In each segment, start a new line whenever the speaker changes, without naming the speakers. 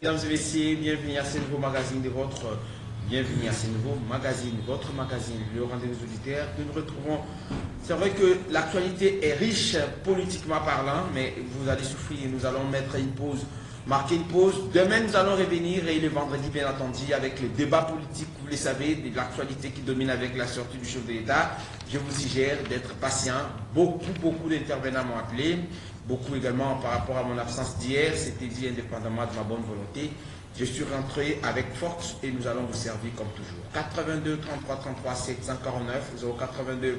Mesdames et messieurs, bienvenue à ce nouveau magazine de votre bienvenue à ce nouveau magazine, votre magazine, le rendez-vous auditaire que nous retrouvons. C'est vrai que l'actualité est riche politiquement parlant, mais vous allez souffrir, nous allons mettre une pause, marquer une pause. Demain, nous allons revenir et le vendredi, bien entendu, avec le débat politique, vous le savez, de l'actualité qui domine avec la sortie du chef de l'État. Je vous suggère d'être patient. Beaucoup d'intervenants m'ont appelé. Beaucoup également par rapport à mon absence d'hier, c'était dit indépendamment de ma bonne volonté. Je suis rentré avec force et nous allons vous servir comme toujours. 82 33 33 749 082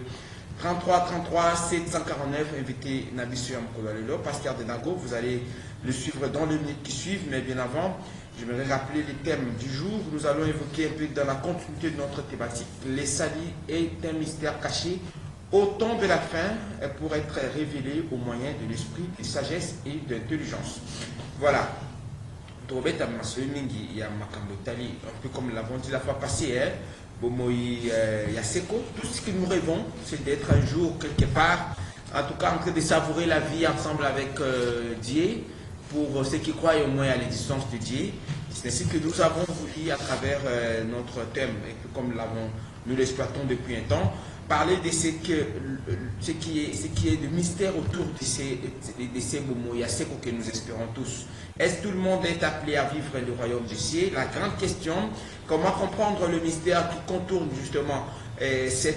33 33 749. Invité Nabissu Amkolalelo, Pasteur Denago. Vous allez le suivre dans les minutes qui suivent, mais bien avant, j'aimerais rappeler les thèmes du jour. Nous allons évoquer un peu dans la continuité de notre thématique. Les salis est un mystère caché au temps de la fin pour être révélé au moyen de l'esprit de sagesse et d'intelligence. Voilà. Il y a un peu comme nous l'avons dit la fois passée, il y a Seko. Tout ce que nous rêvons, c'est d'être un jour quelque part, en tout cas en train de savourer la vie ensemble avec Dieu, pour ceux qui croient au moins à l'existence de Dieu. C'est ainsi que nous avons voulu, à travers notre thème, et comme nous l'exploitons depuis un temps, parler de ce qui est de mystère autour de ces Momoya Seko que nous espérons tous. Est-ce que tout le monde est appelé à vivre le royaume du ciel? La grande question, comment comprendre le mystère qui contourne justement ce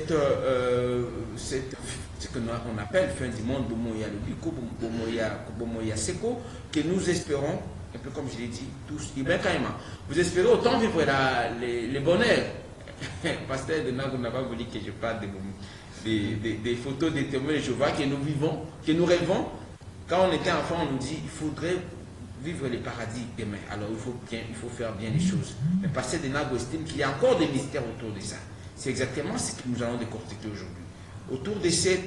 que on appelle fin du monde, Momoya Lubiko, Momoya Seko, que nous espérons, un peu comme je l'ai dit, tous, et bien quand même, vous espérez autant vivre les bonheurs. Pasteur Denago n'a pas voulu que je parle des photos des témoins de Jéhovah que nous vivons, que nous rêvons. Quand on était enfant, on nous dit qu'il faudrait vivre le paradis demain. Alors il faut faire bien les choses. Mais Pasteur Denago estime qu'il y a encore des mystères autour de ça. C'est exactement ce que nous allons décortiquer aujourd'hui. Autour de ces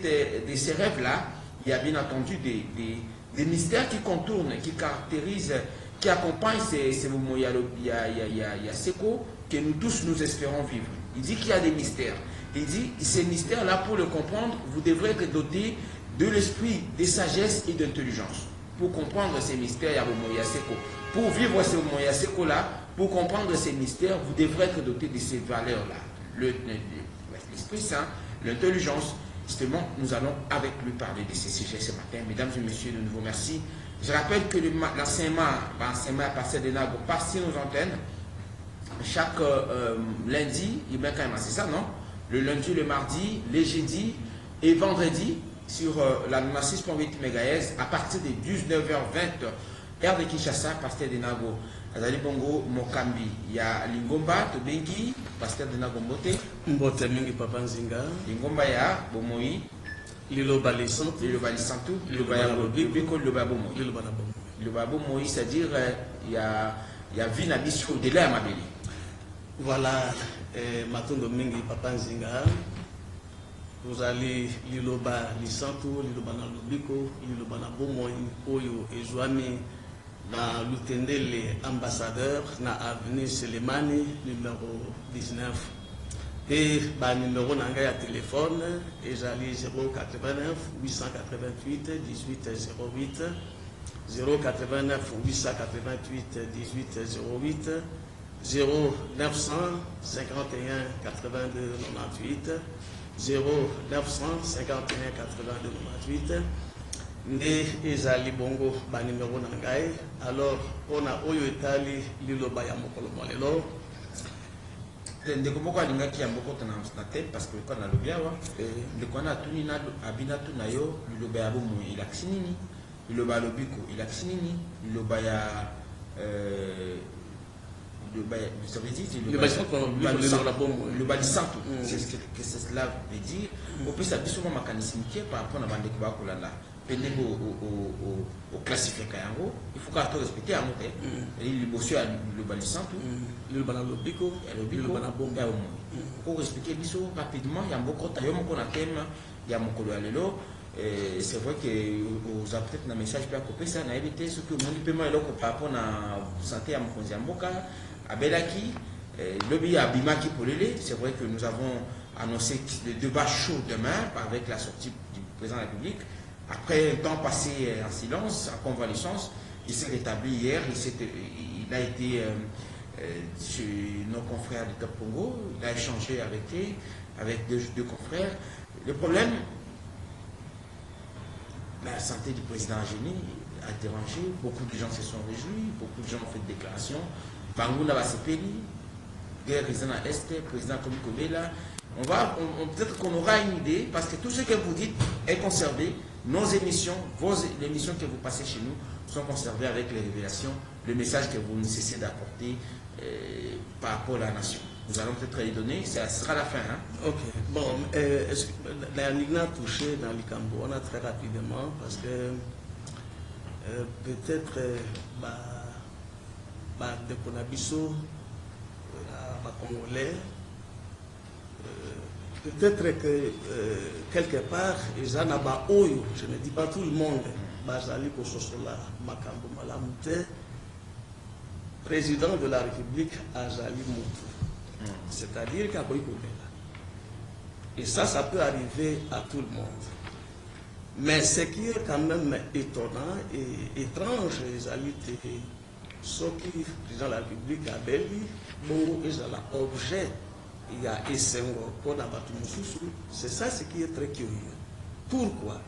rêves-là, il y a bien entendu des mystères qui contournent, qui caractérisent, qui accompagnent ces moments. Il y a Seko que nous tous nous espérons vivre. Il dit qu'il y a des mystères. Il dit ces mystères-là, pour le comprendre, vous devrez être doté de l'esprit, de sagesse et d'intelligence. Pour comprendre ces mystères, il y a Momoya Seko. Pour vivre ce Momoya Seko-là, pour comprendre ces mystères, vous devrez être doté de ces valeurs-là. L'Esprit Saint, l'intelligence. Justement, nous allons avec lui parler de ces sujets ce matin. Mesdames et messieurs, de nouveau merci. Je rappelle que l'enseignement à Pasteur Denago passe sur nos antennes chaque lundi, c'est ça, non? Le lundi, le mardi, les jeudis et vendredi sur la 6.8 MHz à partir de 19h20 heure de Kinshasa, Pasteur Denago. Azali Bongo Mokambi, il y a Lingomba, Tobengi, Pasteur Denago Mbote.
Mbote Mingi Papa Nzinga.
Lingomba ya Bomoyi.
Liloba Lisantu.
Liloba Lisantu. Liloba ya Bobiko, Liloba Bomoyi. Liloba Bomoyi, c'est-à-dire il y a vie Nabissu au-delà ya Mabeli.
Voilà, Matondo Mingi Papa Nzinga. Vous allez Liloba Lisantu, Liloba na Lobiko, Liloba na Bomoyi, Oyo et Joami. Na Lutendele ambassadeur na avenue Selemani numéro 19 et numéro nanga ya téléphone et j'allais 089 888 1808 089 888 1808 0900 51 82 98 0951 82 98 Nde ezali bongo ba numéro na ngai. Alors on a oyo etali liloba ya mokolo molelo
ndeko moko alingaki ya moko na tête parce que quand na lobiawa ndeko na tuni na abina tu na yo liloba ya bomo ilakisi nini, liloba lobiko ilakisi nini, liloba ya le balisantu, c'est ce que cela veut dire. Au plus ça dit souvent mécanisme qui est par rapport à bande qui va là au classifié Kayango, il faut qu'on respecte un autre. Il bosse à le balisantu,
le banalobiko, le banabomba.
Pour respecter biso rapidement, il y a beaucoup de temps qu'on a thème, il y a mon colloque. C'est vrai que aux après un message peut couper ça, n'a évité ce que mon paiement est là par rapport à la santé à mon Konziamboka, à Belaki, lobby à Bimaki pour l'élé. C'est vrai que nous avons annoncé le débat chaud demain avec la sortie du président de la République. Après un temps passé en silence, en convalescence, il s'est rétabli hier, il il a été chez nos confrères du Cap Congo, il a échangé avec deux confrères. Le problème, la santé du président Agénie a dérangé, beaucoup de gens se sont réjouis, beaucoup de gens ont fait des déclarations. Bangouna Basepeli, guerre président à Est, président Komikobela. Peut-être qu'on aura une idée, parce que tout ce que vous dites est conservé. Nos émissions, les émissions que vous passez chez nous sont conservées avec les révélations, le message que vous ne cessez d'apporter par rapport à la nation. Nous allons peut-être les donner, ça sera la fin. Hein?
Ok. Bon, la Ligue a touché dans l'Ikambo, on a très rapidement, parce que peut-être, de Konabiso, à Congolais, peut-être que quelque part, ils en ont, je ne dis pas tout le monde, Bazali Kososola, Makambo Malamute, président de la République Azali Moutou. C'est-à-dire qu'à Boïkobela. Et ça peut arriver à tout le monde. Mais ce qui est quand même étonnant et étrange, Azali Teke, ce qui, président de la République, a Beli, Bongo est l'objet. Il y a Essengo, c'est ça ce qui est très curieux. Pourquoi?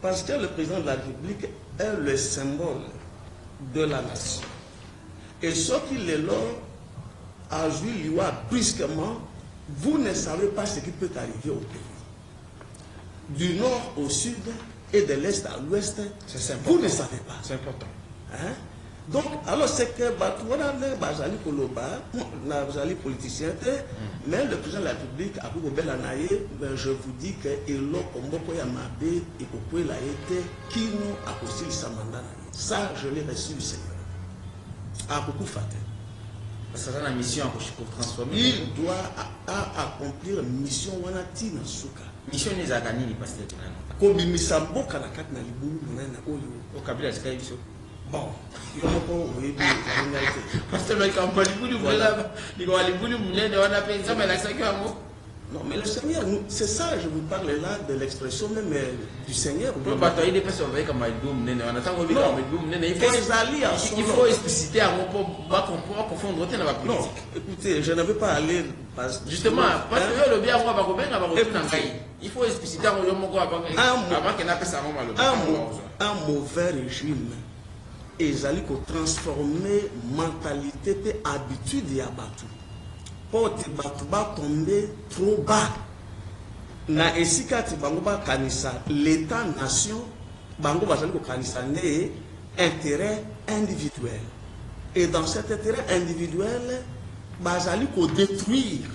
Parce que le président de la République est le symbole de la nation. Et ce qu'il est là, a joué l'IWA brusquement, vous ne savez pas ce qui peut arriver au pays. Du nord au sud et de l'est à l'ouest, vous ne savez pas.
C'est important.
Hein? Donc, alors c'est que Bazali Koloba, Bazali politicien, mais le président de la République, Abou Belanaye, je vous dis que Elo Komboko Yamabe et Kokwe l'a été, qui nous a aussi Samandana. Ça, je l'ai reçu du Seigneur. À beaucoup faté.
Ça c'est la mission pour transformer.
Il doit accomplir une mission Wanatina Souka.
Mission n'est pas gagnée, ni pasteur.
Kobi Misambo Kanakat Nalibu, Nana Oyo.
Au Kabila, c'est qu'il y a
bon, il y a encore
parce que le campagne,
non, mais le Seigneur, c'est ça, je vous parle là de l'expression même du Seigneur.
Il faut expliciter à mon pouvoir confondre.
Non, écoutez, je ne veux pas aller.
Justement, parce que le bien, il faut expliciter avant qu'il n'appelle ça
un mauvais régime. Et ils allaient transformer mentalité et habitude à Batou. Pour que Batou va tomber trop bas. Na esika ti bango ba kanisa l'état nation bango ba ko kanisa né intérêt individuel. Et dans cet intérêt individuel, bazali ko détruire.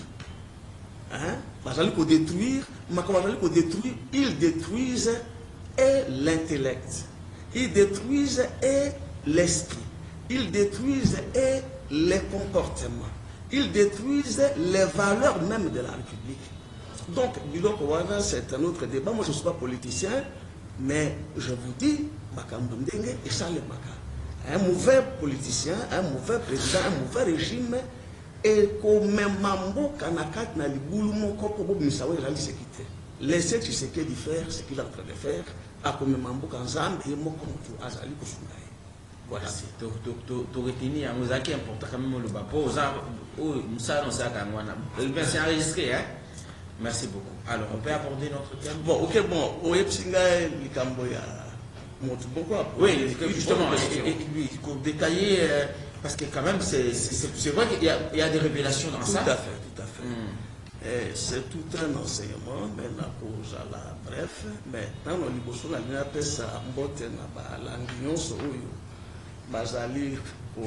Hein? Bazali ko détruire, bazali ko détruire, ils détruisent et l'intellect. Ils détruisent et l'esprit, ils détruisent et les comportements, ils détruisent les valeurs même de la République. Donc, c'est un autre débat. Moi, je ne suis pas politicien, mais je vous dis, et ça le Maka. Un mauvais politicien, un mauvais président, un mauvais régime, et comme Mambo Kanakat n'a l'ibouloumo kopo misawe la quitter. Laissez tu sais qu'il faire, ce qu'il est en train de faire, à comme Mambo Kanzam et Mokontu Azali Kosundaï.
Voilà. Tu retiens, nous avons important quand même le bas. C'est enregistré, hein? Merci beaucoup. Alors, on peut aborder notre thème.
Bon, ok, bon, au Epsinga, Likamboya,
oui, justement, il faut détailler, parce que quand même, c'est vrai qu'il y a des révélations dans ça.
Tout à fait, tout à fait. C'est tout un enseignement, mais la cause à la bref, mais dans le Liboso, la ligne appelle ça Mbote na l'anguillon soyo, Bazali pour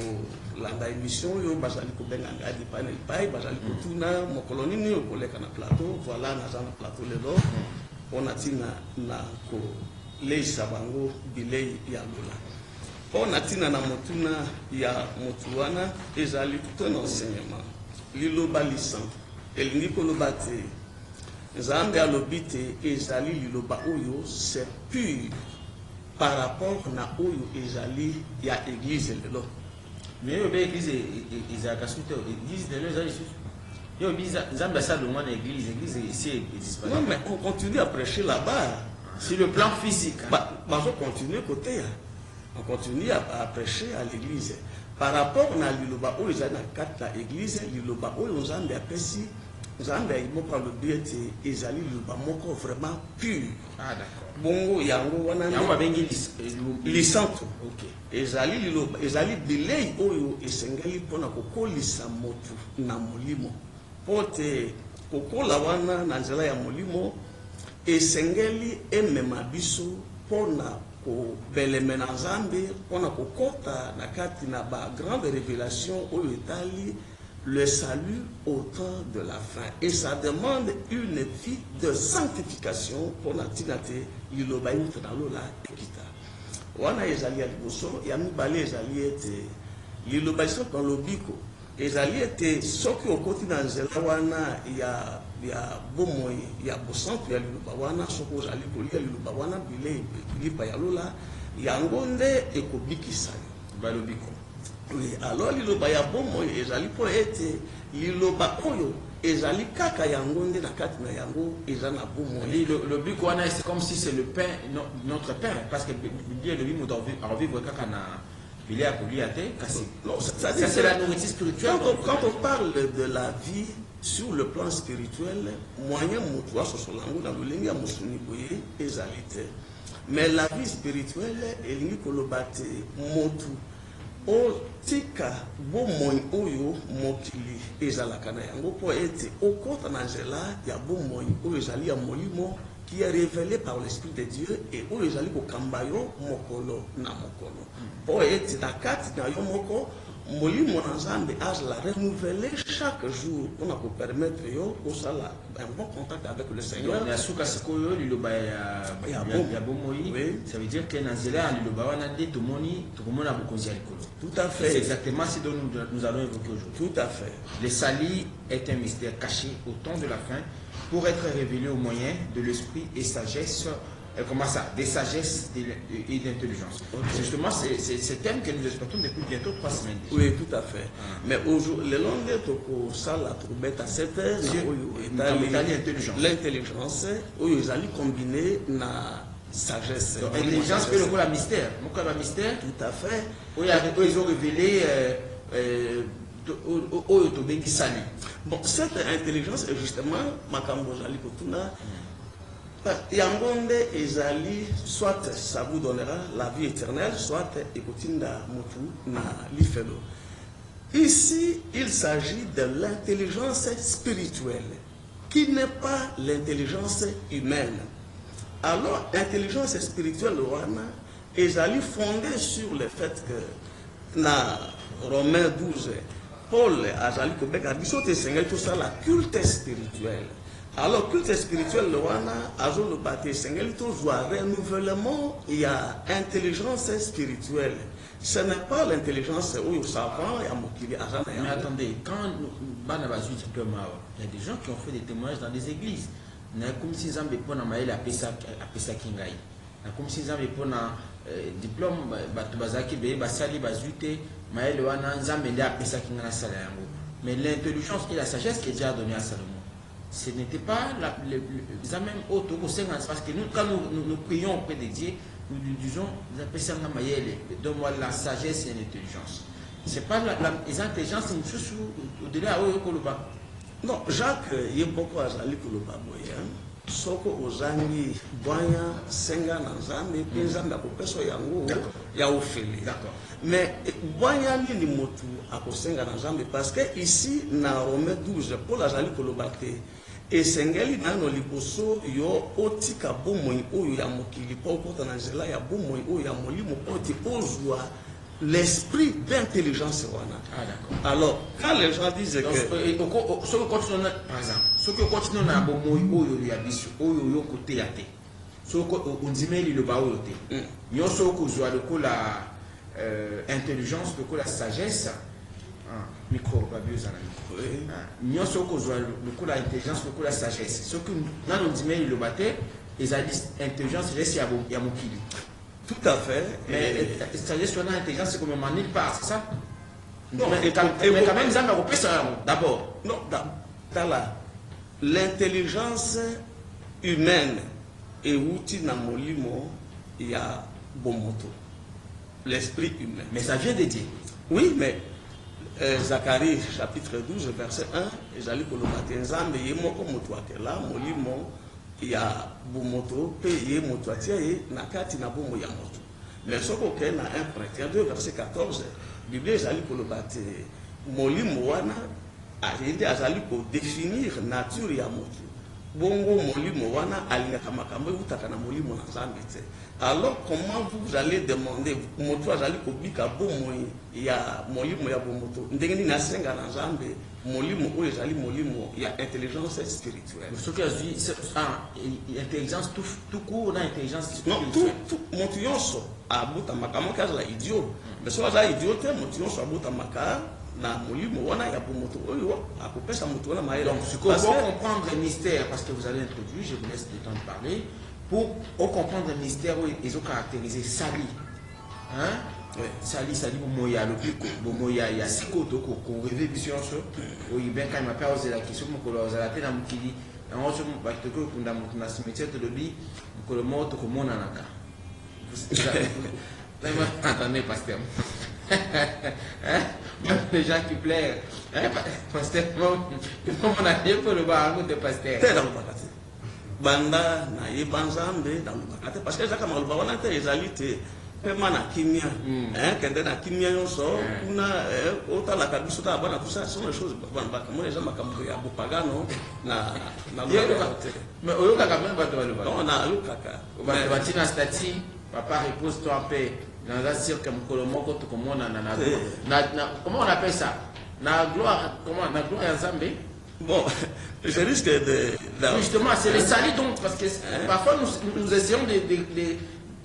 la émission, Bazali pour Benganga di panel pai, Bazali pour Tuna, mon colonie, pour les canaux plateau, voilà, na zana plateau le lo, on a tina na ko les sabango bilei ya lola. On a tina na motuna ya motuana, ezali tout un enseignement. Lilo balisan. Elingi kolobate Zambe alobite ezali liloba oyo c'est pur par rapport na oyo ezali ya église lelo.
Mais l'église est à Kasuto, l'église de l'Église est Zambe ça de moi l'église ici est disponible.
Non mais on continue à prêcher là-bas
sur le plan physique.
On continue côté. On continue à prêcher à l'église. par rapport à liloba oyo ezali na kati ya église liloba oyo nzambe apesi nzambe ayimoko alobi ete ezali liloba moko vraiment pur.
Ah, d'accord.
Bongo yango wana lisanto ezali liloba ezali bilei oyo esengeli mpona kokolisa motu na molimo mpo te kokola wana na nzela ya molimo esengeli emema biso mpona kobeleme na nzambe mpona kokota na kati na bagrande révélation oyo etali le salut au temps de la fin. Et ça demande une vie de sanctification pour la tinate liloba yuta na lola ekita. Wana ezali ya liboso ya mibale ezali ete liloba iso dans lobiko ezali ete soki okoti na nzela wana ya bomoi ya bosantu ya liloba wana soki ozali kolia liloba wana bilei lipa ya lola yango nde ekobikisa yo balobiko. Oui, alors liloba ya bomoi ezali po ete liloba oyo ezali kaka yango nde na kati na yango eza na bomoi.
Le but wana c'est comme si c'est le pain notre pain parce que bien le vivre en vivre kaka na bilei ya kolia te kasi. Non, ça c'est la nourriture spirituelle.
Quand on parle de la vie sur le plan spirituel, moyen mutu asosolango na lolenge ya mosuni boye ezali te. Mais la vie spirituelle elingi koloba te motu o tika bomoi oyo mokili ezalaka na yango po ete okota na nzela ya bomoi oyo ezali ya molimo qui est révélé par l'Esprit de Dieu et oyo ezali kokamba yo mokolo na mokolo po ete na kati na yo moko molimo na nzambe azala renouveler chaque jour mpona kopermettre yo osala un bon contact avec le Seigneur.
Na suka sikoyo liloba ya bomoi, ça veut dire que na nzela ya liloba wana nde tokomona bokonzi ya likolo.
Tout à fait.
C'est exactement ce dont nous allons évoquer aujourd'hui.
Tout à fait.
Le salut est un mystère caché au temps de la fin pour être révélé au moyen de l'esprit et sagesse. Comment ça? Des sagesses et d'intelligence. Okay. Justement, c'est ce thème que nous exploitons depuis bientôt 3 semaines. Déjà.
Oui, tout à fait. Mais aujourd'hui, le long de toko sala troubette à 7 heures, l'intelligence, où ils allaient combiner la sagesse.
L'intelligence fait le coup la mystère. Pourquoi la mystère?
Tout à fait.
Où ils ont révélé
bon, cette intelligence est justement Makambo Zali Kotuna. Yangonde ezali, soit ça vous donnera la vie éternelle, soit ekotinda mutu na lifelo. Ici, il s'agit de l'intelligence spirituelle, qui n'est pas l'intelligence humaine. Alors, l'intelligence spirituelle, ezali fondée sur le fait que, dans Romains 12, Paul azali kobek a biso te sengel tout ça la culte spirituel. Alors culte spirituel le wana azo le bate sengel tout joie renouvellement, il y a intelligence spirituelle. Ce n'est pas l'intelligence où il savant et à mokili azana.
Mais attendez, quand bana bazu il y a des gens qui ont fait des témoignages dans des églises. Na comme si zambe pona maele apesa kingai. Na comme si zambe pona diplôme batu bazaki be basali bazute maele wana nzambe nde apesa kinga na sala yango. Mais l'intelligence et la sagesse qui est déjà donnée à Salomon, ce n'était pas les même auto parce que nous quand nous prions auprès de Dieu, nous lui disons donne-moi la sagesse et l'intelligence. C'est pas les intelligences, c'est une chose au-delà de Koloba.
Non, Jacques, il y a beaucoup à Zali Koloba Boyan. Soko ozangi boya senga na nzambe pe nzambe akopeso yango ya ofeli. D'accord. Mais boya ni motu akosenga na nzambe parce que ici na Romains 12 Paul azali koloba te esengeli nano liboso yo otika bomoi oyo ya mokili po kota na nzela ya bomoi oyo ya molimo oti ozwa l'esprit d'intelligence wana.
Ah d'accord.
Alors quand les gens disent que
ce que continue par exemple ce que continue na bomoi oyo ya biso oyo yo kote ya te ce que ondimeli le ba oyo te nyoso ko zwa le ko la intelligence le ko la sagesse micro babioza na micro nyoso ko zwa le ko la intelligence le ko la sagesse ce que na ondimeli le bate ezali intelligence sagesse ya mokili.
Tout à fait.
Mais sagesse sur l'intelligence, c'est comme un part, c'est ça? Non, mais quand même, ça m'a ça d'abord.
Non, dans l'intelligence humaine et outil dans mon limo, il y a bon moto. L'esprit humain.
Mais ça vient de Dieu.
Oui, mais Zacharie chapitre 12 verset 1 ezali koloba te nzambe ye moko moto akela molimo ya bomoto pe ye moto atia ye na kati na bomo ya moto. Mais soko ke na 1 Corinthiens 2 verset 14 Bible ezali koloba te molimo wana ayende azali ko définir nature ya moto. Bongo molimo wana alingaka makambo utaka na molimo na nzambe te. Alors comment vous allez demander moto azali kobika bomo ya molimo ya bomoto ndenge ni nasenga na nzambe molimo oyo ezali molimo ya intelligence spirituelle.
Ce que je dis, c'est intelligence tout court, on a intelligence
Non, tout moto yonso abuta makambo kazala idiot. Mais so azali idiot te moto yonso abuta makara na molimo wana ya bomoto oyo akopesa moto wana maele.
Donc ce qu'on doit comprendre le mystère, parce que vous allez introduire, je vous laisse le temps de parler, pour comprendre le mystère où ils ont caractérisé Sali. Hein? Oui. Sali moya le plus moya ya siko to ko rêver vision so o bien quand il m'a posé la question mon colo za la tena mukili en autre ba to ko kunda mutuna cimetière de lobi ko le mort ko mona naka. Attendez pasteur. Les gens qui plairent. Pasteur, on a dit pour le bar de pasteur.
Banda na yebanzambe dans le bakate parce que zaka malba wana te ezalite pema na kimia kende na kimia yonso kuna otala kabisa ta bana kusa sont les choses bana bakamwe za makambo ya bopagano na
mais oyoka quand même bato baloba
non na lukaka
bato batina stati papa repose toi en paix dans un cirque mukolo moko to komona na comment on appelle ça na gloire comment na gloire ya Nzambe.
Bon, je risque de...
Justement, c'est les salis donc, parce que parfois nous essayons de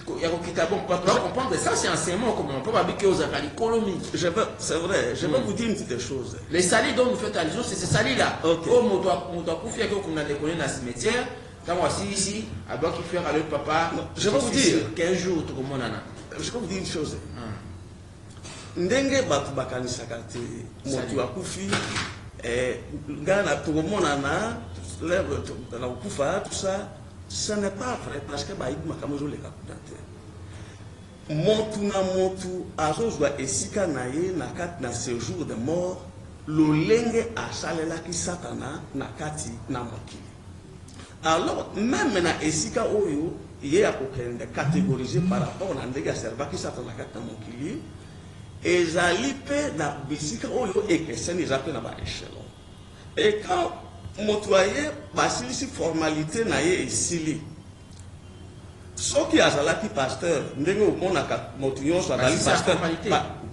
comprendre ça, c'est enseignement, comme on peut pas dire aux Akali Colombie.
C'est vrai, je vais vous dire une petite chose.
Les salis dont vous faites allusion, c'est ces salis-là.
Ok.
Comme on doit confier qu'on a déconné dans le cimetière, quand moi ici, à doit qu'il faire à l'autre papa.
Je vais vous dire.
15 jours, tout comme on a.
Je vais vous dire une chose. Ndenge batu bakanisaka te motu akufi Ghana, tout le monde en a, tout ça, ce n'est pas vrai parce que Baïd Makamozo les capitants. Montu, Azozwa et Sika Naye, Nakat na séjour de mort, l'olenge a salela qui satana, Nakati, Namaki. Alors, même na Esika Oyo, il y a aucun catégorisé par rapport à Ndega Serva qui satana Namaki. Ezali pe na bisika oyo ekeseni zape na ba échelon. Et quand motoyer basilisi formalité na ye esili. Soki azalaki pasteur, ndenge omonaka motuyon so azali pasteur.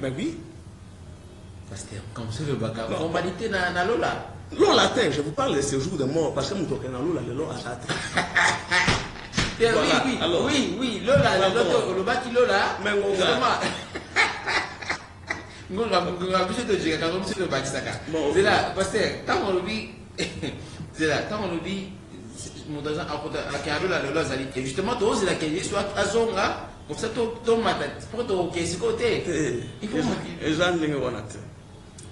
Mais oui.
Pasteur, comme c'est le baka. Formalité na lola.
Lola te, je vous parle de ce jour de mort parce que motoke na lola le lola azate.
Oui, lola, le baki lola.
Mais
c'est là, pasteur, quand on le dit, c'est là, quand on le dit, justement, tu oses la question, soit à Zonga, comme ça, tu m'attends, pour ton côté. Il faut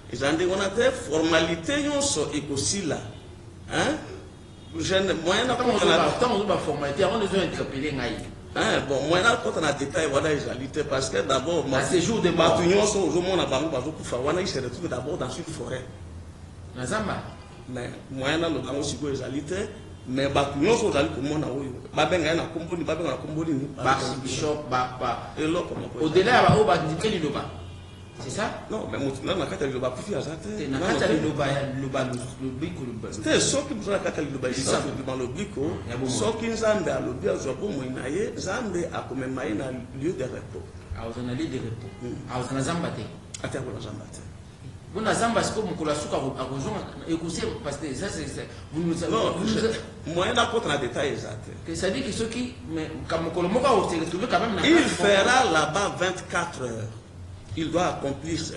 que formalité, yon so écosila. Hein? Je ne moyen à
formalité, on les a interpellés.
Bon, moi, quand on a détaillé, voilà, parce que d'abord,
ces jours de mort,
il se retrouve d'abord dans une forêt. Mais moi, le bango aussi, mais Batunion, sont allés pour mon août. Babenga, na Kumboni, Babenga, Kumboni,
Bishop,
et l'autre,
au-delà, au bas du Kéliloba. C'est ça?
Non, mais maintenant, la carte, elle va plus faire ça. C'est ce qui vous a dit dans le bico. Ce qui nous a dit à l'objet, Zambé a quand même un lieu de repos.
Ah, vous en avez de repos. Ah, vous en avez Zambate.
À terre, vous en avez.
Vous n'avez Zambas comme Koulasuka à rejoindre. Écoutez, parce que ça, c'est. Vous nous avez.
Moi, il y a un détail.
Ça dit que ceux qui. Mais comme Kolomoka, vous s'est retrouvé quand même.
Il fera là-bas 24 heures. Il doit accomplir ce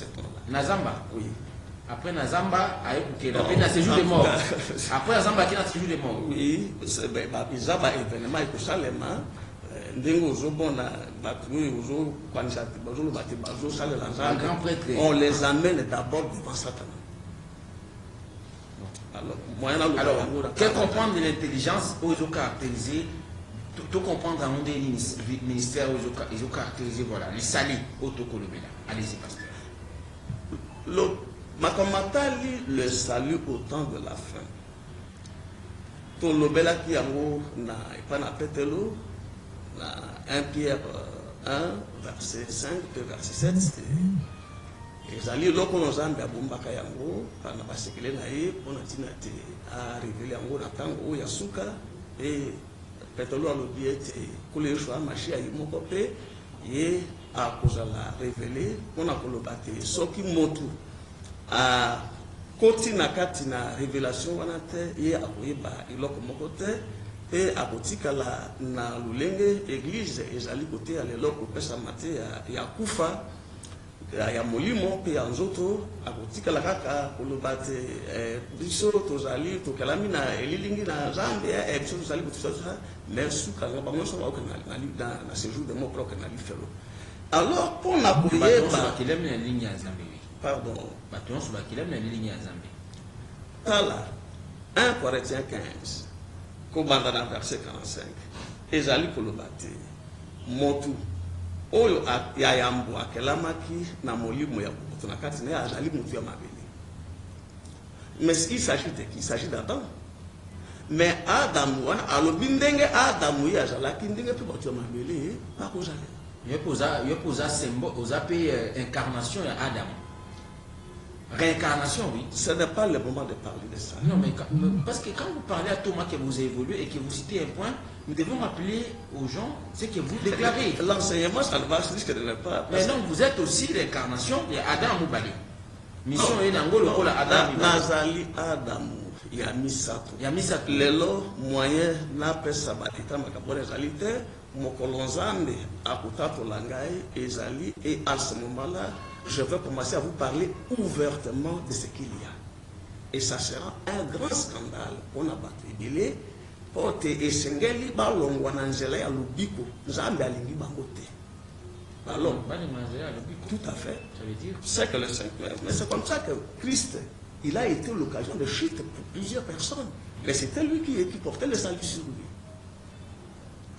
temps-là.
Nazamba?
Oui.
Après Nazamba, après na séjour de mort. Après Nazamba, qui est séjour de mort.
Oui, ils ont un événement et tout ça, les mains. On les amène d'abord devant Satan.
Alors, quel comprendre de l'intelligence aux caractérisés? Tout comprendre dans le ministère, ils ont caractérisé, voilà, les salis au Tokolobela. Allez-y, pasteur.
Makamatali le salut au temps de la fin. Ton lobela qui yango na ipana petelo na 1 Pierre 1 verset 5 verset 7 ezali loko nozambe abombaka yango pana basekele na ye pona tina te a révéler yango na tango ya suka et petelo alobi ete kule shwa mashi ayi moko pe ye akozala révéler pona koloba te soki motu a koti na kati na révélation wana te ye akoyeba iloko moko te pe akotikala na lulenge église ezali kote ya lelo kopesama te ya kufa ya molimo pe ya nzoto akotikala kaka koloba te biso tozali tokelami na elilingi na Nzambe biso tozali kotusa mais suka bango nyonso baokende na séjour de mort propre na lifelo. Alors mpona koyeba pardon. Tala 1 Corinthiens 15, Kobanda dans verset 45. Ezali kolobate motu oyo ya yambo akelamaki na molimo ya kukutu na kati na azali mutu ya mabele. Mais il s'agit de qui? Il s'agit d'Adam. Mais Adam wana alobi ndenge Adam ya azalaki ndenge pe batu ya mabele pa kozala.
Yopoza symbole, oza pe incarnation ya Adam. Réincarnation, oui.
Ce n'est pas le moment de parler de ça.
Non, mais parce que quand vous parlez à Thomas que vous évoluez et que vous citez un point, nous devons rappeler aux gens ce que vous déclarez.
L'enseignement, ça va risque de ne pas.
Mais non, vous êtes aussi l'incarnation de Adam Moubali. Mission est dans le Adam.
Nazali Adam. Il y a Misato.
Il y a Misato.
Lelo moyen na pesa batita makabore zalite mokolonzande akutato langai ezali et à ce moment-là je vais commencer à vous parler ouvertement de ce qu'il y a. Et ça sera un grand scandale pour la battre. Porte esengeli balongwa na nzela ya lubiko Nzambe alingi bango te. Balong. Tout à fait.
Ça veut dire
c'est que le Saint-Père. Mais c'est comme ça que Christ, il a été l'occasion de chute pour plusieurs personnes. Mais c'était lui qui portait le salut sur lui.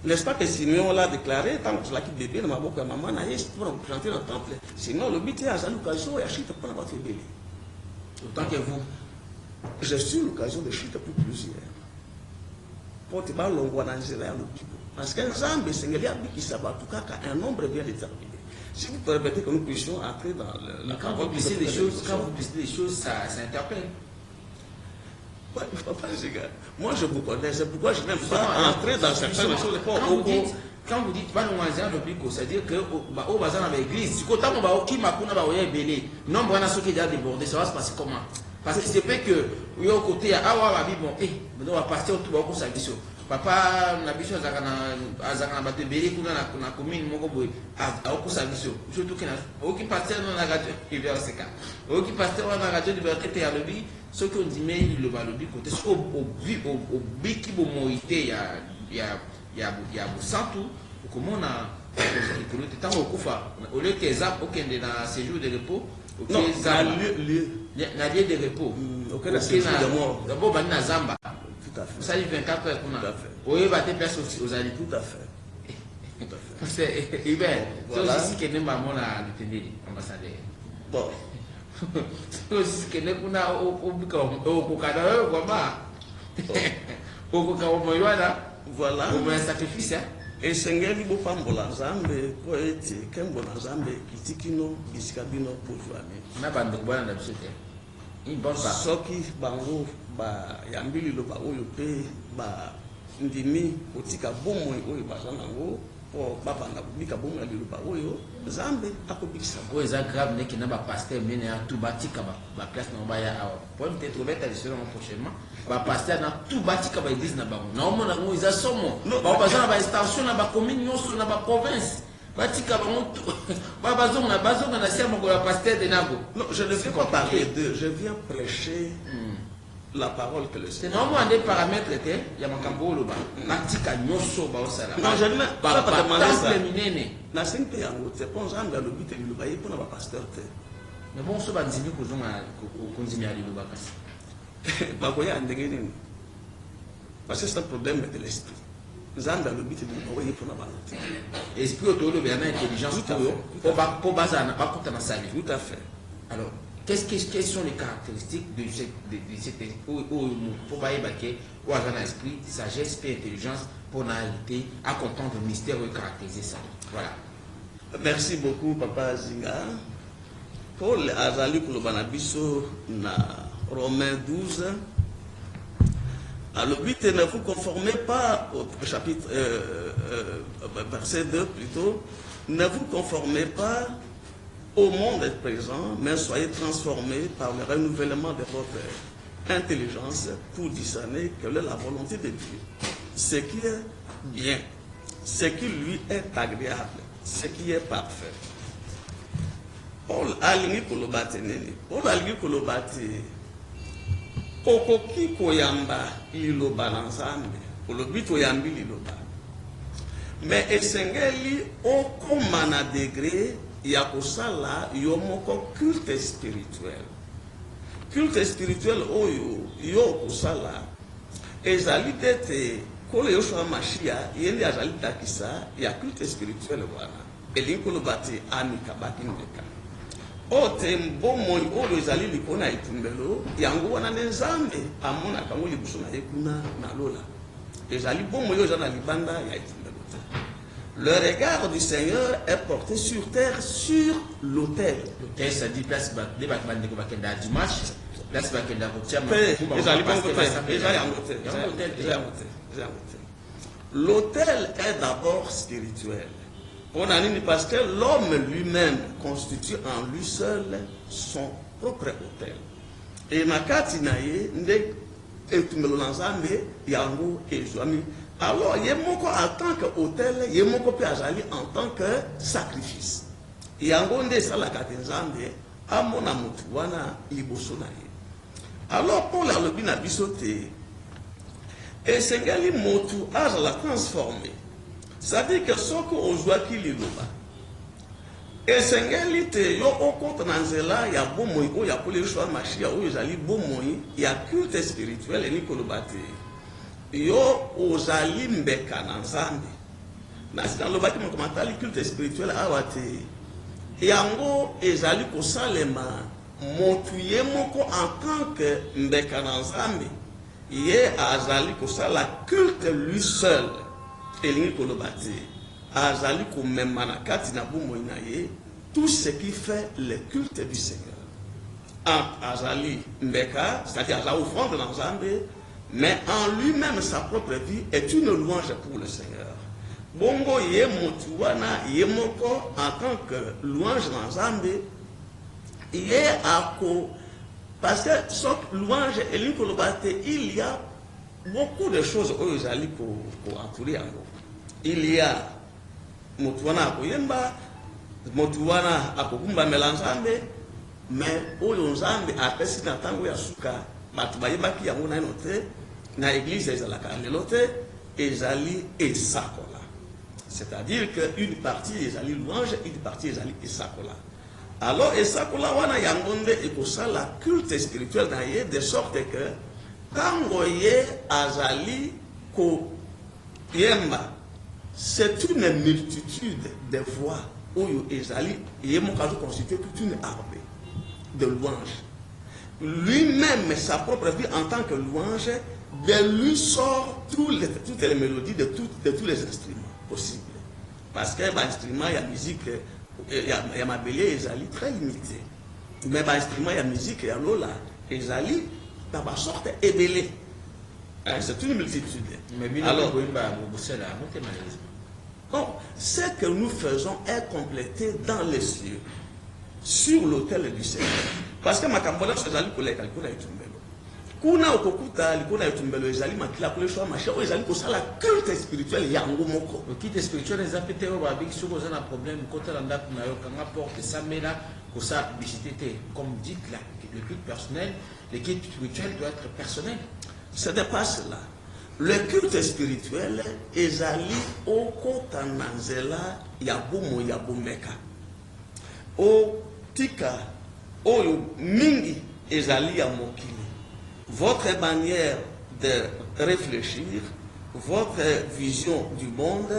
N'est-ce pas que Simeon l'a déclaré, tant que cela qui bébé, ma boca, maman, pour représenter le temple. Sinon, le but est à l'occasion et à chute pour notre bébé.
Autant que vous.
Je suis l'occasion de chute pour plusieurs. Pour te parler, on va parce qu'un Zambé, c'est un nombre bien déterminé. Si vous permettez que nous puissions entrer dans
le. Quand vous glissez des choses, ça interpelle.
Ouais, moi je vous connais, c'est pourquoi je n'aime pas entrer dans certaines choses.
Quand vous dites c'est-à-dire que au bazar dans l'église, si quand on va au Kimakuna va oyer belé, non bon ce qui est déjà débordé, ça va se passer comment? Parce que c'est pas que au côté ah ouais bon on va partir tout beaucoup ça biso. Papa na biso azaka na bato belé kuna na commune moko boy a au ça biso. Surtout que au qui pasteur na radio université. Au qui pasteur na radio liberté à lobby ce qu'on dit mais le balobi côté au biki bo moité ya busantu comment on a écouté tant au kufa au lieu que ça aucun dans séjour de repos
non lieu
de repos
aucun séjour de mort
d'abord ban na zamba
tout à fait
ça dit 24 heures qu'on a
tout à fait
oui va te place aux alliés
tout à fait
c'est Hubert voilà c'est aussi que n'est pas mon à l'utile ambassadeur
bon
c'est aussi que n'est kuna au kokada kwa ba au kokamoywana
voilà
un sacrifice
et sengeli bo pambola Nzambe ko eti kembo na Nzambe kitikino bisikabino pour jamais
na bando bwana na bisete in bon ba
soki bango ba yambili lo ba oyo pe ba ndimi kotika bomo oyo bazanango po baba na kubika bomo ya lo ba oyo Nzambe akobikisa
oyo za grave neki na ba pasteur mene ya tout batika ba place na ba ya awa pour peut-être trouver ta décision prochainement ba pasteur na tout batika ba église na bango na omona ngo iza somo ba bazana ba extension na ba commune nyonso na ba province batika bango ba bazonga na sia moko ya pasteur de nago.
Non, je ne viens pas parler d'eux, je viens prêcher la parole que le
Seigneur. C'est normalement des paramètres était ya makambo loba batika nyonso ba osala.
Non, je ne pas demander ça.
Minene
na sente yango te pour Nzambe ya lobite liloba ye pona ba pasteur te.
Mais bon so banzimi kozonga konzimi ya liloba kasi.
Bakoya ndenge nini? Parce que c'est un problème de l'esprit. Nzambe a le but de nous pour la volonté.
Esprit autonome et intelligence pour
Tout à fait.
Alors, quelles sont les caractéristiques de cet esprit pour ou un esprit, sagesse et intelligence pour n'arrêter à comprendre le mystère et caractériser ça. Voilà.
Merci beaucoup, Papa Zinga. Paul Azali Kulobanabiso na Romains 12. Alors, le but ne vous conformez pas au chapitre, verset 2 plutôt, ne vous conformez pas au monde présent, mais soyez transformés par le renouvellement de votre intelligence pour discerner quelle est la volonté de Dieu. Ce qui est bien, ce qui lui est agréable, ce qui est parfait. Paul alingi kolobate nini. Paul alingi kolobate okoki koyamba liloba na Nzambe, kolobi toyambi liloba. Mais esengeli okoma na degré ya kosala yo moko culte spirituel. Culte spirituel oyo yo kosala ezali dete kole Yoshua Mashiach yende azali takisa ya culte spirituel wana. Elingi kolobate amika bakindeka. Ote mbomoi oyo ezali likona itumbelo yango wana Nzambe amona kango libuso na yekuna na lola. Ezali bomoi oyo ezali libanda ya itumbelo. Le regard du Seigneur est porté sur terre, sur l'autel.
L'autel, ça dit place de dimanche, place
l'autel est d'abord spirituel. On a dit parce que l'homme lui-même constitue en lui seul son propre autel. Et nakati naye nde etumelo Nzambe yango ezwami. Alors, yemoko en tant qu'autel, yemoko pe azali en tant que sacrifice. Yango nde salakati Nzambe amona mutu wana liboso na ye. Alors, Paul alobi na biso te esengeli mutu azala transformé. C'est-à-dire que soko ozwaki liloba esengeli te yo okota na nzela ya bomoi oyo ya Paul Yoshua Mashiach oyo ezali bomoi ya culte spirituel eni koloba te yo ozali mbeka na Nzambe. Na sina lobaki mo komatali culte spirituel awa te yango ezali kosalema motu ye moko en tant que mbeka na Nzambe ye azali kosala culte lui seul. Elingi kolobati azali komema na kati na bomoi na ye tout ce qui fait le culte du Seigneur. Azali mbeka, c'est-à-dire azali offrande na Nzambe, mais en lui-même sa propre vie est une louange pour le Seigneur. Bongo ye motu wana ye moko en tant que louange na Nzambe ye ako parce que cette louange elingi kolobati il y a beaucoup de choses oyo ezali ko entourer yango. Il y a motuwana akoyemba, motuwana akokumba Nzambe, mais oyo Nzambe apesi na tango ya suka batu bayebaki yango na note na église ezalaka lelo te ezali esakola. C'est-à-dire qu'une partie ezali louange, une partie ezali esakola. Alors esakola wana yango nde ekosala culte spirituel na ye de sorte que tango ye azali ko yemba c'est une multitude de voix où Ezali et mon cas constitue toute une armée de louanges. Lui-même, sa propre vie en tant que louange, de lui sort toutes les mélodies de tous les instruments possibles. Parce que l'instrument, il y a musique, il y a ma bélier, Ezali très limité. Mais l'instrument, il y a musique, il y a l'ola, Ezali, dans ma sorte, est belé. C'est une multitude. Alors, bon, ce que nous faisons est complété dans les cieux, sur l'autel du Seigneur. Parce que ma cambola, c'est Zali Koleka, Likona Itumbelo. Kuna Okokuta, Likona Itumbelo, Ezali Makila, Koleshwa, Macha, Ezali Kosala, culte spirituel, Yango Moko.
Le culte spirituel, les appétés, avec ceux qui ont un problème, quand on a un porte, ça met là, que ça, comme dit là, le culte personnel, le culte spirituel doit être personnel.
Ce n'est pas cela. Le culte spirituel ezali okota nanzela ya bomo ya bomeka. O tika oyo mingi ezali ya mokili. Votre manière de réfléchir, votre vision du monde,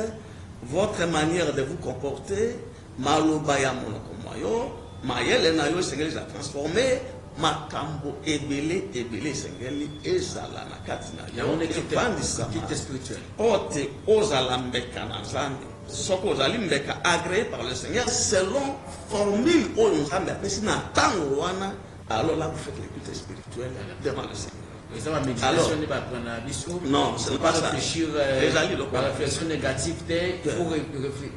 votre manière de vous comporter, maloba ya monoko moyo, mayele na yo sengeli za transformer, makambo ebele sengeli ezala na kati na yo.
Qualité spirituelle.
Ote ozala mbeka na nzambe. Soko ozali mbeka agréé par le Seigneur selon formule oyo nzambe apesi na tango wana, alors là vous faites l'écoute spirituelle devant le Seigneur.
Alors,
non, ce n'est pas ça.
Réfléchir, la réflexion négative, il faut réfléchir.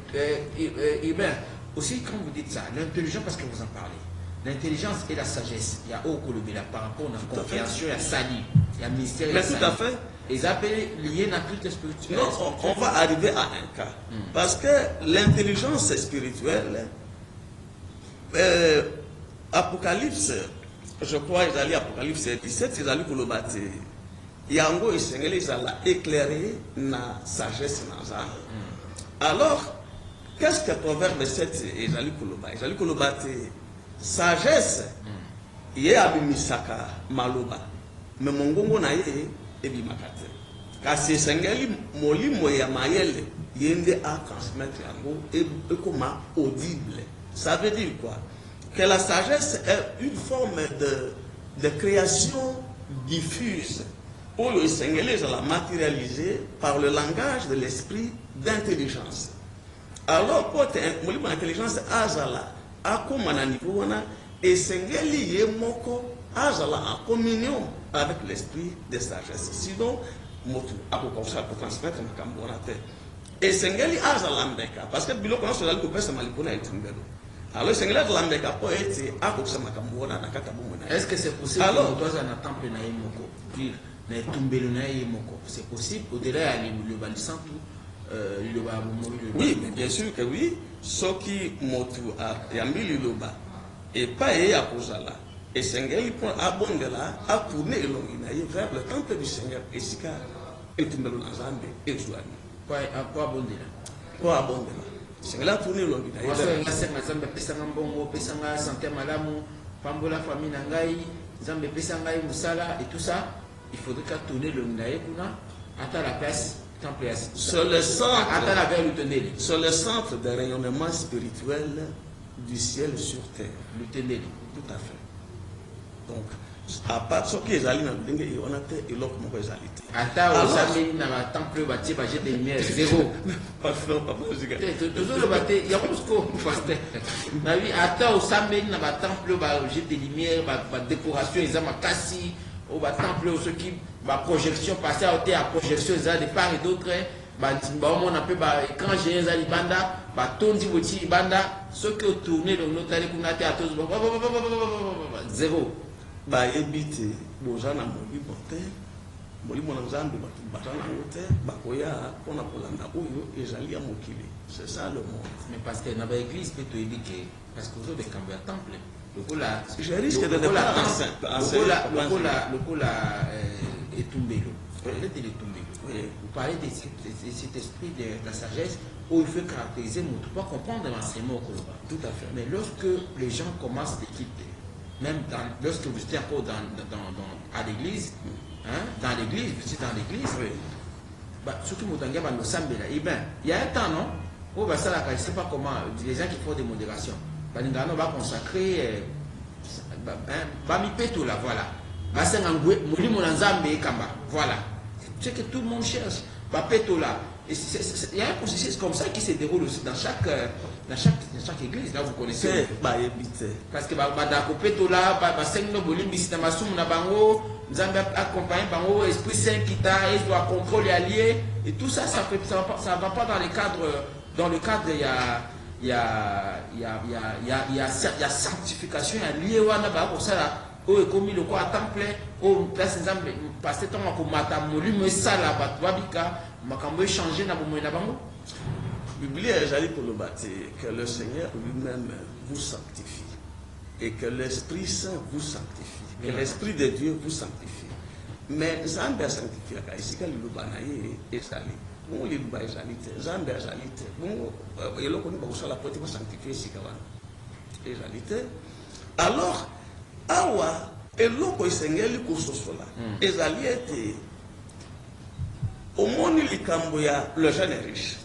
Aussi, quand vous dites ça, l'intelligence, parce que vous en parlez, l'intelligence et la sagesse, il y a Okolobela par rapport à la compréhension, il y a Sali, il y a mystère, il y a Sali.
Tout à fait.
Les appels liés à toute spirituelle.
Non, on va arriver à un cas. Parce que l'intelligence spirituelle, Apocalypse, je crois ils allaient Apocalypse 17, ils allaient pour le bâtir. Yango et Seigneur, ils allaient éclairer la sagesse dans. Alors, qu'est-ce que Proverbe 7 ils allaient pour le bâtir? Ils allaient pour le bâtir. Sagesse, il y a Misaka, Maloba. Mais mon gongo na ye, ebi makate. Kasi Seigneur, molimo ya mayele, yende à transmettre yango, et comme audible. Ça veut dire quoi? Que la sagesse est une forme de création diffuse. Pour le Seigneur, la matérialiser par le langage de l'esprit d'intelligence. Alors, pour l'intelligence, azala, akomana nivoana, et Seigneur, yemoko, azala en communion avec l'esprit de sagesse. Sinon, motu, akokosa pour transmettre ma cambonate. Et Seigneur, azala mbeka, parce que bilo kono sala ko pesa malikona etumbelo. Alors, Seigneur, l'ambeka po ete akokosa ma cambona na kata bomona.
Est-ce que c'est possible que nous na temple na yemoko, puis na tumbelo na yemoko? C'est possible au-delà le balisant
oui, mais bien sûr que oui. Ce qui motu a yambi liloba et pas à Kozala. Et Seigneur, il prend abondela à tourner vers le temple du Seigneur. Et si car et tu me l'as ensemble et tu as
quoi abondela?
Quoi abondela? Seigneur a tourné l'ongina.
Parce que la Seigneur Zambé pesanga mbongo, pesanga santé malamu, pambola famille nangai, Zambé pesanga musala et tout ça. Il faudrait qu'à tourner l'ongina kuna à la place.
Sur le centre de rayonnement spirituel du ciel sur terre. Tout à fait. Donc, à part ce qui est allé dans le dengue, on a été et l'autre mot est allé.
Alors, ça met dans le temple bâti, bah j'ai des lumières zéro.
Parfait, pas possible.
Toujours le bâti, il y a plus qu'au pasteur. Mais oui, attends, ça met dans le temple, bah j'ai des lumières, bah décoration, ils ont ma cassie. Au temple, ceux qui la projection passée à projection de part et d'autre, on a peu écran géant banda, tondi boti banda, ceux qui ont tourné dans notre année à tous zéro.
Bah éviter, bozana moli monte, moli monanzambe batana monte, bakoya on a polanda oyo ezali à mokili. C'est ça le monde.
Mais parce que dans l'église peut te éduquer, parce que vous avez cambié un temple.
Je risque de ne pas
vous parlez de cet esprit de la sagesse où il faut caractériser, mais tu peux comprendre l'enseignement au Koloba.
Tout à fait.
Mais lorsque les gens commencent l'équipe, même lorsque vous êtes encore à l'église, dans l'église, vous êtes dans l'église, surtout il y a un temps, non? Je ne sais pas comment, les gens qui font des modérations. On va consacrer Bami là, voilà. Voilà. C'est que tout le monde cherche. Là. Il y a un processus comme ça qui se déroule aussi dans chaque église. Là, vous connaissez. Parce que Esprit Saint qui t'a, il doit contrôler allié. Et tout ça, ça ne va pas dans le cadre, il y a sanctification, il y a lié pour ça. Oh, comme il quoi temple, oh, place exemple, parce que tant que matamoli me sala batwabika, makambo changer na bomo na bango.
Bible est allé pour le bâtir que le Seigneur lui-même vous sanctifie et que l'Esprit Saint vous sanctifie, que l'Esprit de Dieu vous sanctifie. Mais Zambé sanctifie à ici quand le banaye est salé. Bon, il est salité, Zambé salité. Bon, il a connu beaucoup la porte pour sanctifier ici quand et salité. Alors awa eloko esengeli kososola ezali ete omoni likambo ya le jeune est riche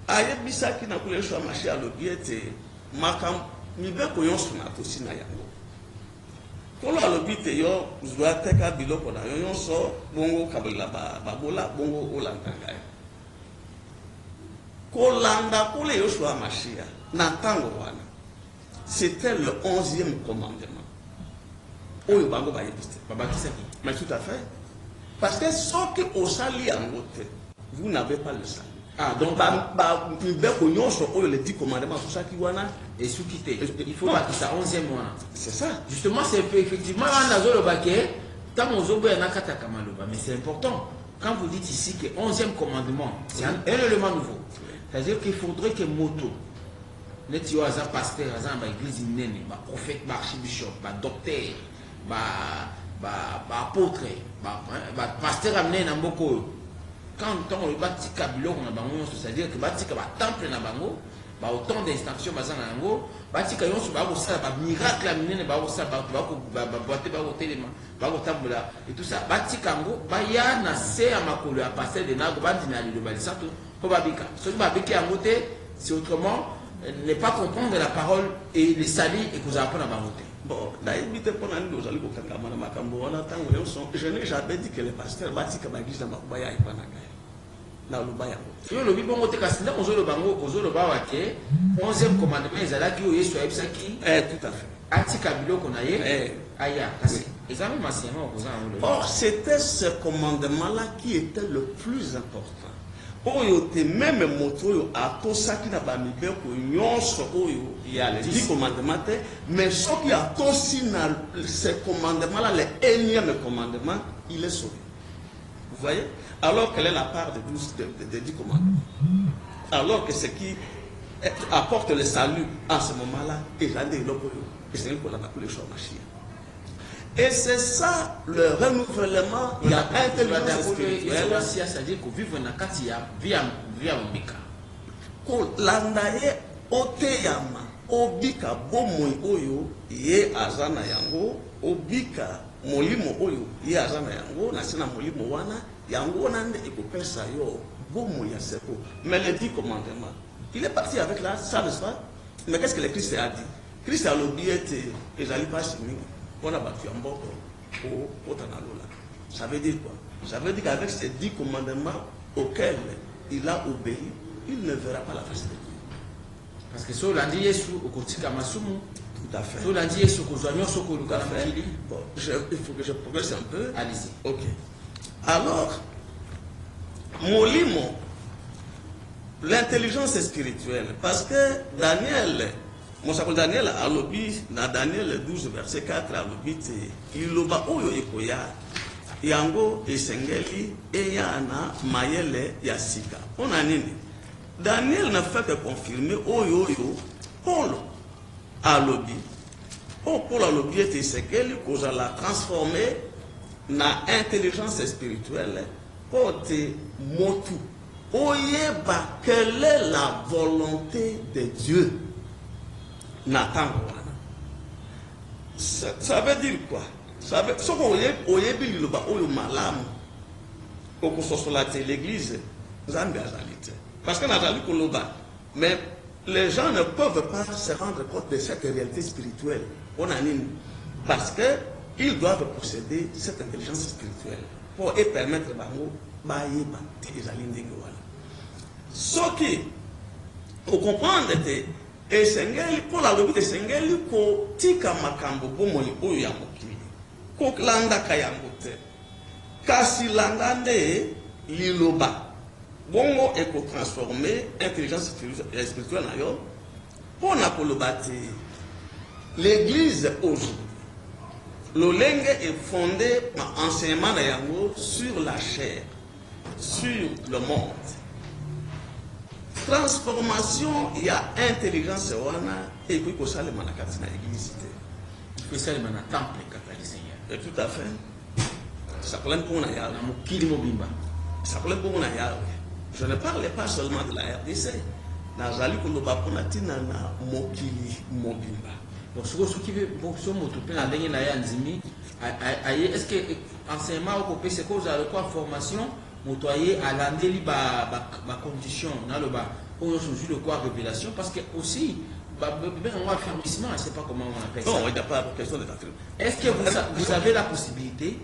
ayebisaki na kulesho amashi alobi ete makambo mibeko nyonso na tosi na yango kolo alobi te yo zwa teka biloko na yo nyonso bongo kabolela babola bongo olanda ngai kolanda kole Yoshua Mashiach na ntango wana c'était le 11e commandement oyo bango bayebiste
babakisaki.
mais tout à fait parce que soki osali yango te vous n'avez pas le salut. Ah, donc mibeko nyonso oyo le 10 commandements tosaki wana
et sous quitter il faut pas que ça 11e mois
c'est ça
justement c'est effectivement là nazo baké tant ozobo ya nakata kamaloba mais c'est important quand vous dites ici que 11e commandement c'est un élément nouveau c'est-à-dire qu'il faudrait que moto net yo aza pasteur aza ba église nene ba prophète ba archbishop ba docteur ba apôtre ba pasteur amené na mboko quand on batika biloko na bango c'est-à-dire que batika ba temple na bango ba autant d'instructions baza na yango batika yonso ba ko sala ba miracle amené ba ko sala ba ko ba boiter ba ko telema ba ko tambola et tout ça batika ngo ba ya na se ya makolo ya pasteur de nago bandina le balisato po babika so babika yango te c'est autrement ne pas comprendre la parole et les salis et que vous apprenez à baroter.
Bon, d'ailleurs, pour nous allons au Makambo, je n'ai jamais dit que les pasteurs bâtissent comme l'église de Makubaya et Panagay. Dans le Baya.
Si le bibo monte Cassinda, on le bango, on le bawake, 11e commandement, ils allaient qui est sur Ebsaki.
Tout à fait.
Atika bilo qu'on a eu. Aya, cassé. Ils avaient massivement opposé à
or, c'était ce commandement-là qui était le plus important. Oyo te même moto oyo atosaki na bamibeko nyonso oyo ya les 10 commandements mais soki atosi na ce commandement là le énième commandement il est sauvé. Vous voyez, alors quelle est la part des 10 commandements, alors que ce qui apporte le salut en ce moment là et et c'est ça le renouvellement. Il y a intelligence spirituelle.
C'est-à-dire que vivre dans Katia via Mbika.
Ko landaye oteyama obika bomoi oyo ye azana yango obika molimo oyo ye azana yango na sina molimo wana yango nande ekopesa yo bomoi ya seko. Mais les 10 commandements, il est parti avec là, ça n'est-ce pas? Mais qu'est-ce que le Christ a dit? Christ a l'obéité et j'allais pas signer. On a battu un bord au Tanalola. Ça veut dire quoi? Ça veut dire qu'avec ces 10 commandements auxquels il a obéi, il ne verra pas la face de Dieu.
Parce que sur l'andi Yesu au kotika masumu.
Tout à fait.
Sur l'andi Yesu au kozwanyo soko
tout à fait. Bon, il faut que je progresse un peu.
Allez-y.
Ok. Alors, molimo, l'intelligence spirituelle, parce que Daniel. Mon s'appelle Daniel a lobby dans Daniel 12 verset 4 a lobby il loba oyo ekoya yango esengeli eyana mayele yasika. On a nini? Daniel n'a fait que confirmer oyo Paul a lobby. Paul a lobby était esengeli cause la transformer na intelligence spirituelle pour te motu. Oyeba quelle est la volonté de Dieu? Nathan, ça veut dire quoi? Ça veut dire que l'église, parce que mais les gens ne peuvent pas se rendre compte de cette réalité spirituelle. On a une, parce qu'ils doivent posséder cette intelligence spirituelle pour permettre ce qui, pour comprendre, et sengeli pour la lobby de sengeli ko tika makambo bomoi oyo ya mokili ko landa kayango te kasi landa nde liloba bongo e ko transformer intelligence spirituelle na yo pour na koloba te l'église aujourd'hui l'olenge est fondé par enseignement na yango sur la chair, sur le monde. Transformation, il y a intelligence et puis que ça le manakati na église.
Que ça le temple catholique Seigneur.
Tout à fait. Ça problème pour na ya
na mokili mobimba.
Ça problème pour na ya. Je ne parle pas seulement de la RDC. Nazali ko loba pona tina na mokili mobimba.
Donc ce qui veut pour ce mot tout plein la ya nzimi est-ce que enseignement au copé c'est cause à quoi formation motoyer à l'andeli ba condition na le ba on joue le quoi révélation parce que aussi même en affermissement, je ne sais pas comment on appelle ça.
Non, il n'y a pas de question d'être.
Est-ce que vous avez la possibilité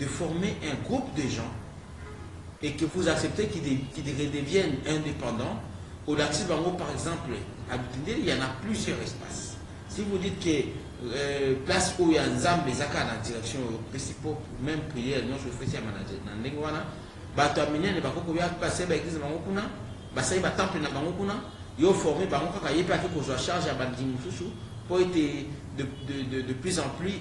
de former un groupe de gens et que vous acceptez qu'ils redeviennent indépendants? Au Laxi Bango, par exemple, à Butindé, il y en a plusieurs espaces. Si vous dites que place où il y a un Zambé, Zaka dans la direction principale, même prière, non, je fais ça dans l'Engwana, bato amenya ne bako koya passer ba église bango kuna, ba sai ba temple na bango kuna, yo formé bango kaka yepe afin ko soit charge à bandimi susu pour être de plus en plus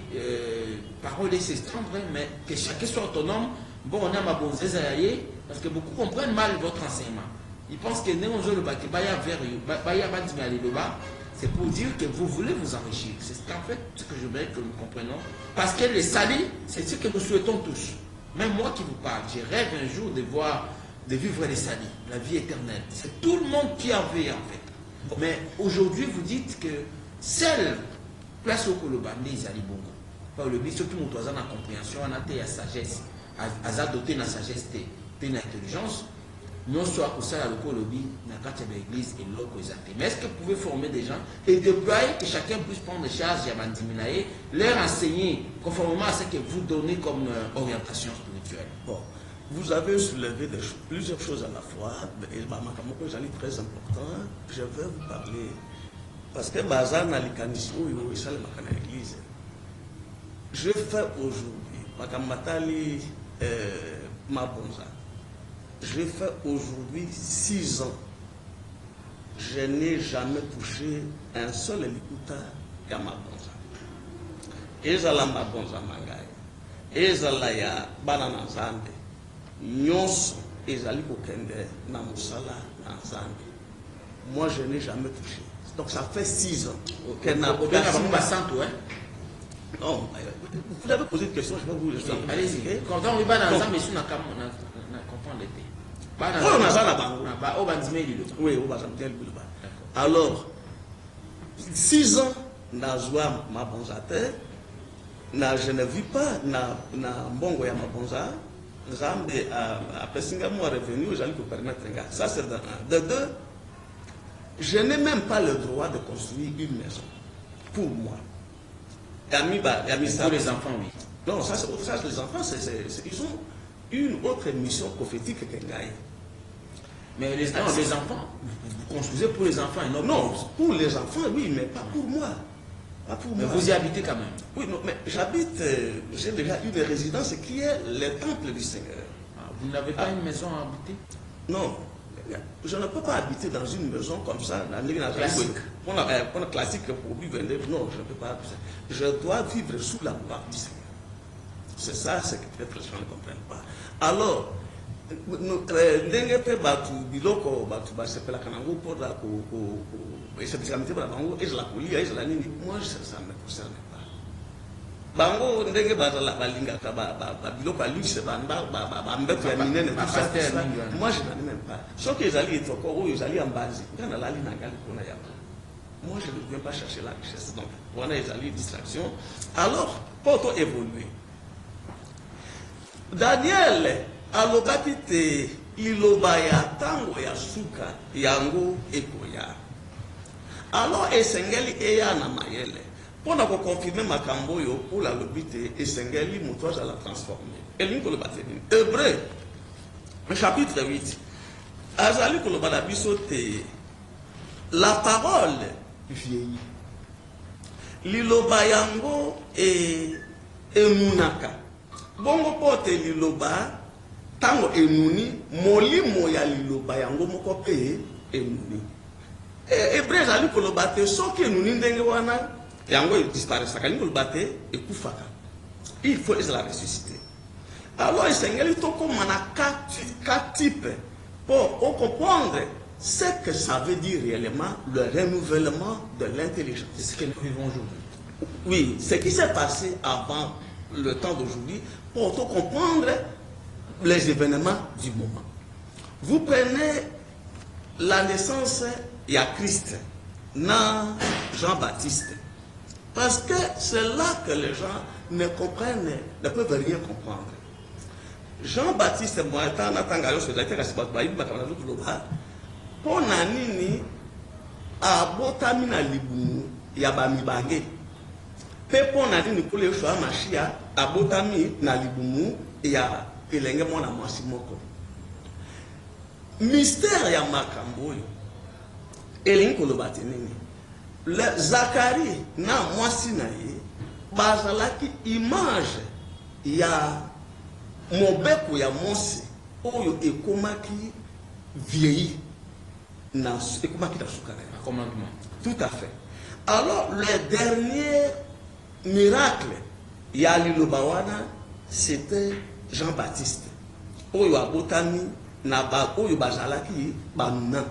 parole et s'étendre, mais que chacun soit autonome. Bon, on a ma bonne zézaïe parce que beaucoup comprennent mal votre enseignement. Ils pensent que nous on le baki baya vers baya bandimi aller le bas. C'est pour dire que vous voulez vous enrichir. C'est en fait ce que je voudrais que nous comprenions. Parce que les salis, c'est ce que nous souhaitons tous. Même moi qui vous parle, je rêve un jour de vivre les salis, la vie éternelle. C'est tout le monde qui en veut en fait. Mais aujourd'hui, vous dites que seule place au Kolobandé, ils allaient bongo. Par le but, surtout mon toisin en compréhension, on a été à sagesse, à doter la sagesse, l'intelligence. Non soit pour ça, le Kolobi, n'a qu'à l'église et l'autre mais est-ce que vous pouvez former des gens et déployer que chacun puisse prendre des charges à Mandiminae, leur enseigner conformément à ce que vous donnez comme orientation spirituelle?
Bon, vous avez soulevé plusieurs choses à la fois, et j'allais très important. Je vais vous parler, parce que Bazan a l'église. Je fais aujourd'hui, Makamatali Mabonza. Je fais aujourd'hui 6 ans. Je n'ai jamais touché un seul hélicoptère à Mabonza. Ezala Mabonza Mangai. Ezala ya banana Nzambe. Nyonso ezali kokende na musala na Nzambe. Moi je n'ai jamais touché. Donc ça fait 6 ans. Non, vous avez posé une question, je vais vous répondre.
Allez-y. Quand on va dans Nzambe, c'est
oui, alors 6 ans Nazwa Mabonzate, je ne vis pas na Mbongo ya Mabonza. Nzambe après Singamour est revenu, j'allais vous permettre. Ça c'est de deux. Je n'ai même pas le droit de construire une maison pour moi.
Pour les enfants, oui.
Non, ça les enfants, ils ont une autre mission prophétique que Ngaï.
Mais les enfants, vous construisez pour les enfants et
non, pour les enfants, oui, mais pas pour moi. Pas pour
mais
moi.
Vous y habitez quand même?
Oui, non, mais j'habite, j'ai déjà une résidence qui est le temple du Seigneur.
Vous n'avez pas une maison à habiter?
Non, je ne peux pas habiter dans une maison comme ça,
classique.
Pour un classique pour vivre. Non, je ne peux pas. Je dois vivre sous la gloire du Seigneur. C'est ça, c'est que peut-être les gens ne comprennent pas. Alors, ndenge pe batu biloko batu basepela kanango pour la et cette spécialité pour la bango et la kolia et la nini, moi ça ne me concerne pas. Bango ndenge bazala balinga ka ba biloko a luxe ba mbeto ya minene tout ça. Moi je n'en ai même pas. Ce que ils allaient être encore ils allaient en base. Quand la ligne ngali kona ya. Moi je ne viens pas chercher la richesse donc voilà ils allaient distraction. Alors pour évoluer. Daniel alobaki te liloba ya tango ya suka yango ekoya. Alors esengeli eya na mayele pona ko confirmer makambo yo pour la lobité esengeli moto za la transformer. Elingi koloba te nini? Hébreu chapitre 8 azali koloba na biso te la parole vieillit. Liloba yango emunaka. Bongo pote liloba tango enuni molimo ya liloba yango moko pe enuni. Hébreu ali koloba te soki enuni ndenge wana yango disparaître kali koloba te ekufaka. Il faut la ressusciter. Alors esengeli toko mana quatre types pour comprendre ce que ça veut dire réellement le renouvellement de l'intelligence.
C'est ce que nous vivons aujourd'hui.
Oui, ce qui s'est passé avant le temps d'aujourd'hui pour comprendre les événements du moment. Vous prenez la naissance il y a Christ, non Jean-Baptiste. Parce que c'est là que les gens ne comprennent, ne peuvent rien comprendre. Jean-Baptiste Moata Natangayo Sodate Kasibabaï Makamana Loba pour Nanini à Botamina Libu Yabami Bagé. Pepon Nanini pour les choix Machia à Botami Nalibumu et à Elenge Mona Massimoko. Mystère ya Makamboyo. Elinko Lobatinini. Le Zacharie na mwasi na ye bazalaki image ya mobeko ya Mose oyo ekomaki vieilli na ekomaki na sukara
commandement.
Tout à fait. Alors le dernier miracle ya liloba wana c'était Jean-Baptiste oyo abotami na ba oyo bazalaki banuna.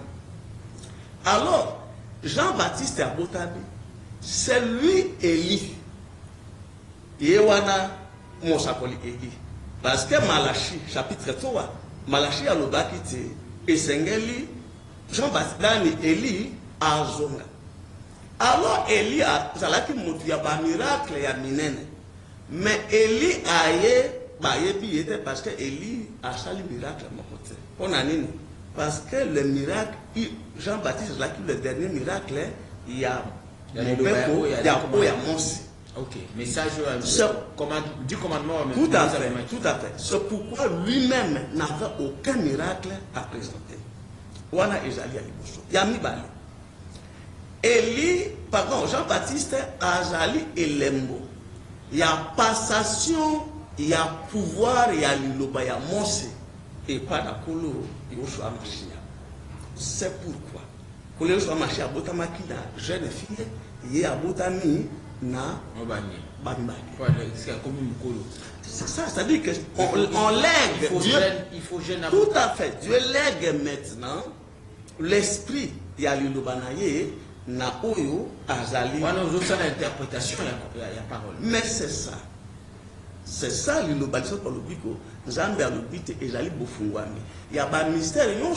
Alors Jean-Baptiste Abotami, c'est lui Élie. Yewana Mosakoli Élie. Parce que Malachi, chapitre 3, Malachi a le bakité, et Sengeli, Jean-Baptiste Élie a zonga. Alors Élie a zalaki mutu ya ba miracle ya minene. Mais Élie a ye était parce que Élie a sali miracle à mon côté. On a nini. Parce que le miracle, Jean-Baptiste, là, le dernier miracle, il y a Mose.
Ok, message du commandement.
Tout à fait, tout à fait. C'est pourquoi lui-même n'avait aucun miracle à présenter. Wana Ezali Aliboso. Yami Bali. Jean-Baptiste Azali Elembo. Il y a passation, il y a pouvoir, il y a liloba, il y a Mose. Et pas d'accord, Yoshua Machia. C'est pourquoi. Pour Yoshua Machia, Botamaki, na jeune fille, il y a Botami, na Bamibaki. C'est ça, c'est-à-dire qu'on lègue.
Il faut gêner.
Tout à fait. Dieu lègue maintenant l'esprit, il y a l'Ilobanaye, na Oyo, Azali.
On a l'interprétation, il y a parole.
Mais c'est ça. C'est ça l'innovation pour le bico. Nzambe a l'obité et j'allais bofungwami. Il y a un mystère, il y a un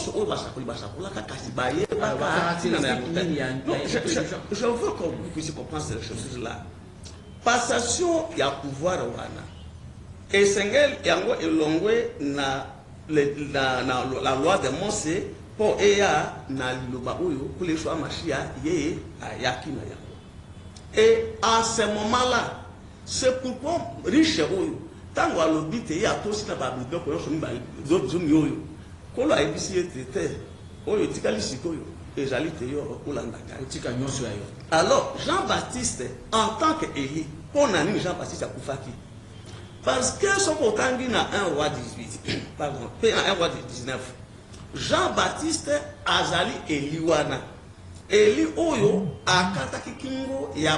je veux que vous puissiez comprendre ces choses-là. Passation, il y a pouvoir wana. Et Sengel, il y a un elongwe na la loi de Mose pour Eya na l'inoba oyo pour les choix machia yé ayakina yango. Et à ce moment-là, c'est pourquoi riche oyo tango alobite ya tosi na ba bido ko yoso mba zomi oyo kolo ayebisi etete oyo tikali sikoyo ezali te yo olandaka
tika nyonso ya yo.
Alors Jean-Baptiste en tant que Élie pour nani Jean-Baptiste akufaki parce que son kotangi na 1 roi 18 pardon 1 roi 19 Jean-Baptiste azali Élie wana Élie oyo akataki kingo ya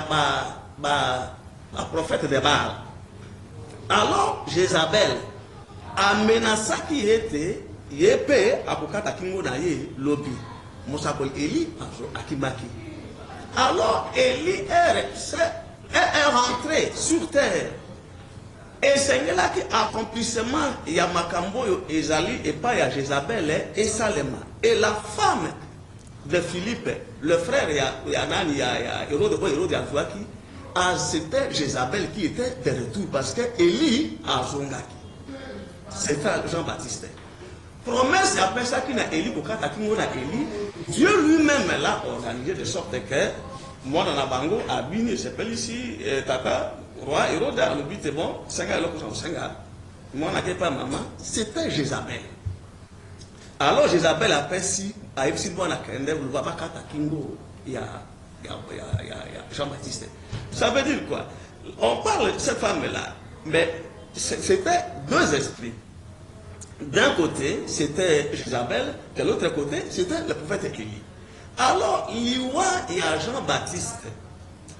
ba prophète de Baal. Alors, Jézabel a menacé qui était Yépé à Kokata Kingo Naye Lobi. Moussakol Eli Akimaki. Alors, Eli est rentré sur terre. Et c'est là qui accomplissement Yamakambo Ezali et pas ya Jézabel et Salema. Et la femme de Philippe, le frère Yanani, Hérode Yazouaki, c'était Jézabel qui était de retour parce que Élie a zongaki. C'est ça Jean-Baptiste. Promesse après ça qu'il a Élie pour quand on a Élie, Dieu lui-même l'a organisé de sorte que moi dans la bango a bini s'appelle ici Tata roi Hérode le but est bon 5 ans le 5 ans. Moi n'a pas maman, c'était Jézabel. Alors Jézabel a fait si a eu si bon la crème vous voyez pas quand Kingo il y a Jean-Baptiste. Ça veut dire quoi? On parle de cette femme-là, mais c'était deux esprits. D'un côté, c'était Jézabel, de l'autre côté, c'était le prophète Élie. Alors, il y a Jean-Baptiste,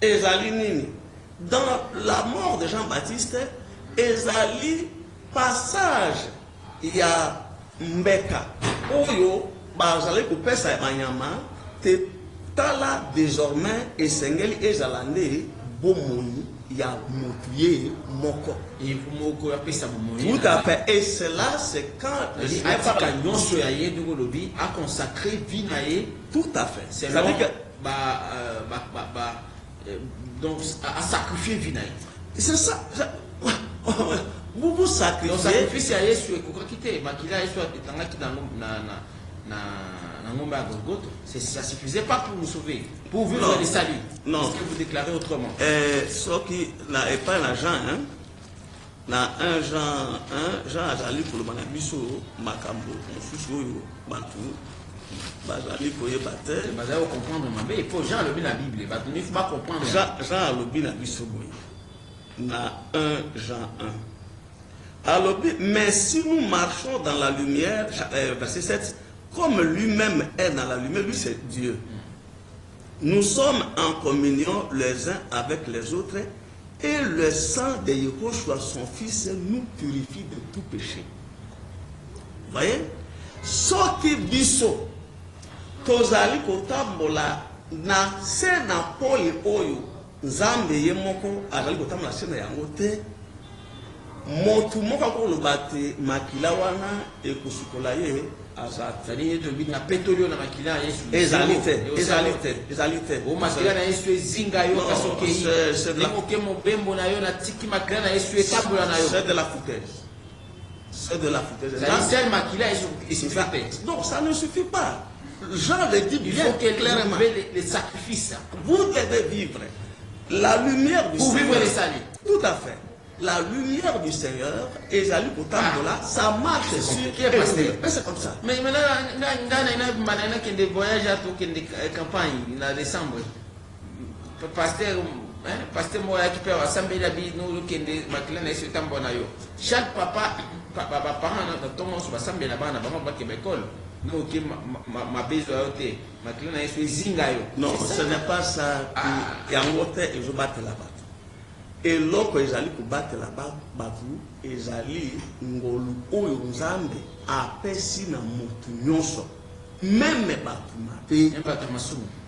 Ezali Nini. Dans la mort de Jean-Baptiste, Ezali, passage, il y a Mbeka, Oyo, Bazali, Kupesa, Manyama, Tala désormais et Sengeli et Zalande Bomoni ya Moutouye Moko. Tout à fait. Et cela c'est quand
a consacré Vinae.
Tout à fait.
C'est-à-dire que donc à sacrifier Vinae.
C'est ça. vous vous sacrifiez.
Le sacrifice à Yesu et Kokakite, Makila Yesu Tangaki ça suffisait pas pour nous sauver, pour vivre les saluts.
Non.
Est-ce que vous déclarez autrement?
Ce qui n'a pas l'argent, hein? Na 1 Jean azali pour le manabiso makambo mosusu oyo bantu bazali koyeba te
bazali comprendre mabe et pour Jean alobi na Bible bato ne faut pas comprendre
Jean alobi na biso boye na 1 Jean 1 alobi mais si nous marchons dans la lumière verset 7 comme lui-même est dans la lumière, lui c'est Dieu, nous sommes en communion les uns avec les autres. Et le sang de Yehoshua, son fils, nous purifie de tout péché. Vous voyez? Ce qui biso, tozali kotambola na se na poli oyo, nzambe ye moko azali kotambola se na yango te. Motu moko ko lobate makila wana ekosukola ye azat.
C'est-à-dire que na pétrole na makila Yesu.
Ezalité.
O makila na Yesu zinga yo kasoke. C'est de la mo bembo na yo na tiki makila na Yesu etabola na yo.
C'est de la foutaise. C'est de la foutaise.
C'est makila Yesu suffit.
Non, ça ne suffit pas. Jean le dit bien clairement.
Les sacrifices.
Vous devez vivre la lumière du
Seigneur. Pour vivre les saluts.
Tout à fait. La lumière du Seigneur, et ça marche sur c'est comme ça.
Mais maintenant, il y a des voyages à tout, des campagnes, en décembre. Pasteur, moi, qui peut assembler la vie, nous, qui est sur Tambonayo. Chaque parent, tout le monde va assembler là-bas, à l'école. Nous, qui m'a besoin de ma clé, je suis zingayo.
Non, ce n'est pas ça. Il y a un hôtel et je batte là-bas. Et lorsque ils allaient pour battre là-bas, ils allaient ngolu oyo nzambe apesi na motu nyonso. Même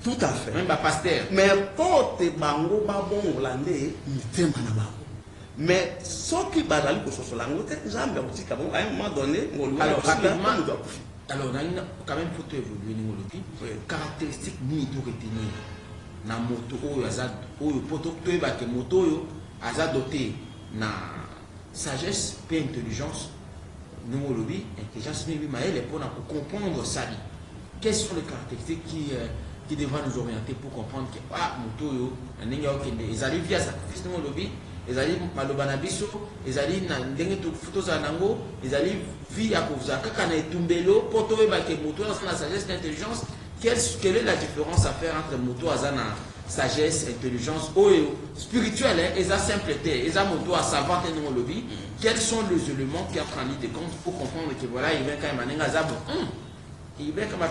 tout à fait.
Même pasteur.
Mais pour te bango babon hollandais, mitema na bango. Mais ce qui bazali ko sosolango te nzambe otika bon à un moment donné ngolu
alors rapidement alors on a quand même faut évoluer ngoloki caractéristique ni to retenir na moto oyo azad oyo poto to ba ke moto oyo aza doté na sagesse et intelligence nous lobby intelligence mais elle est pour comprendre ça. Quelles sont les caractéristiques qui devraient nous orienter pour comprendre que moto yo ndenge okende ezali via sacrifice nous lobby ezali maloba na biso ezali na ndenge to photo za nango ezali via koza kaka na etumbelo poto ba ke moto na sagesse et intelligence. Quelle est la différence à faire entre moto azana sagesse, intelligence, spirituelle, et la simpleté, et la moto à savante et non lobby? Quels sont les éléments qui entrent en ligne de compte pour comprendre que voilà, il vient quand même à Zabo. Il vient comme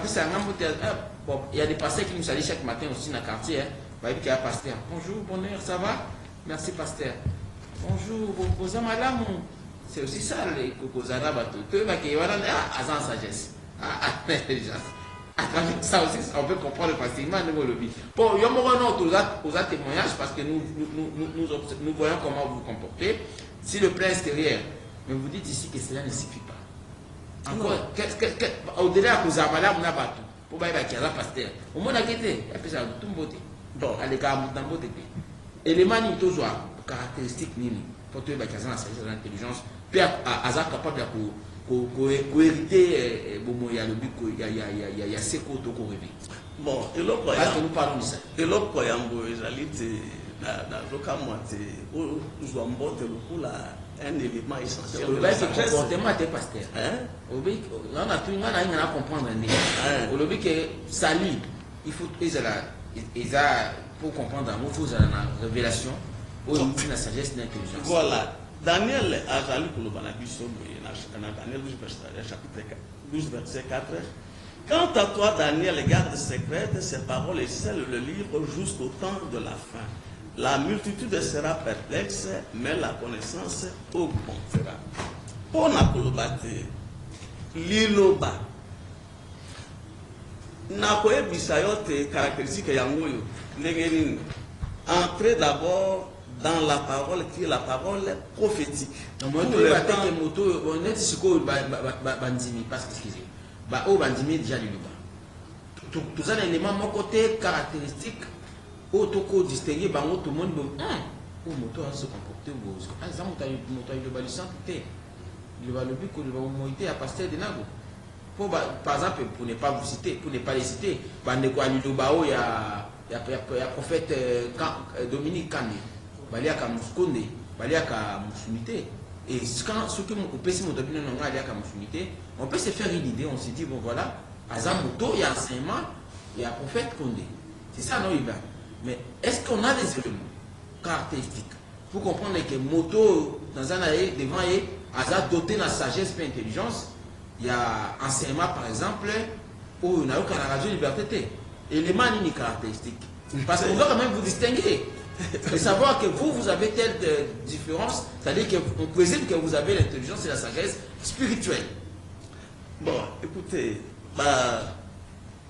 il y a des pasteurs qui nous saluent chaque matin aussi dans le quartier. Il y a un pasteur. Bonjour, bonheur, ça va? Merci, pasteur. Bonjour, vous avez madame. C'est aussi ça, les cocosara bateau. Tu vas qu'il y a sagesse, intelligence. Ça aussi, on peut comprendre facilement le lobby. Bon, il y a un moment où aux témoignages parce que nous voyons comment vous vous comportez. Si le plan extérieur, mais vous dites ici que cela ne suffit pas. Encore, au-delà de vous avez là, on a battu. Pour que vous pasteur. Au moins, il y a plus de tout beauté. Bon, allez, dans beauté. Élément ni toujours caractéristique ni pour que vous ayez l'intelligence, puis à capable de hériter il y a ces côtes au Corée.
Bon, et l'autre
parce que nous parlons de ça.
Et l'autre point, dans le cas où nous avons un élément essentiel.
Le comportement des pasteurs. On a comprendre. On a que salut, il faut pour comprendre, il faut la révélation, la sagesse et l'intelligence.
Voilà. Daniel a fallu pour le Banabiso, Daniel 12, verset 4. Quant à toi, Daniel, garde secrète ces paroles et scelle le livre jusqu'au temps de la fin. La multitude sera perplexe, mais la connaissance augmentera. Pour Nakolobate, Liloba, Nakoye Bisayote, caractéristique Yangoyo, Negenin, entrez d'abord dans la parole qui est la parole prophétique.
Donc, déjà tout ça, l'élément, mon côté caractéristique, au toko distingué, tout le monde, où moto a se comporter par exemple moto il va le santé il va le but que le va monter à pasteur de Nago pour par exemple pour ne pas vous citer pour ne pas les citer bande quoi il y a prophète Dominique Kane balia ka muskonde balia ka musunité et quand ce que on peut se monter non balia ka musunité on peut se faire une idée on se dit bon voilà Azamoto il y a enseignement il y a prophète Condé c'est ça non il va mais est-ce qu'on a des éléments caractéristiques pour comprendre que moto dans un année devant et Azad doté de la sagesse et intelligence il y a enseignement par exemple où on a eu la radio liberté élément ni caractéristique parce qu'on doit quand même vous distinguer et savoir que vous avez telle différence c'est-à-dire qu'on présume que vous avez l'intelligence et la sagesse spirituelle.
Bon écoutez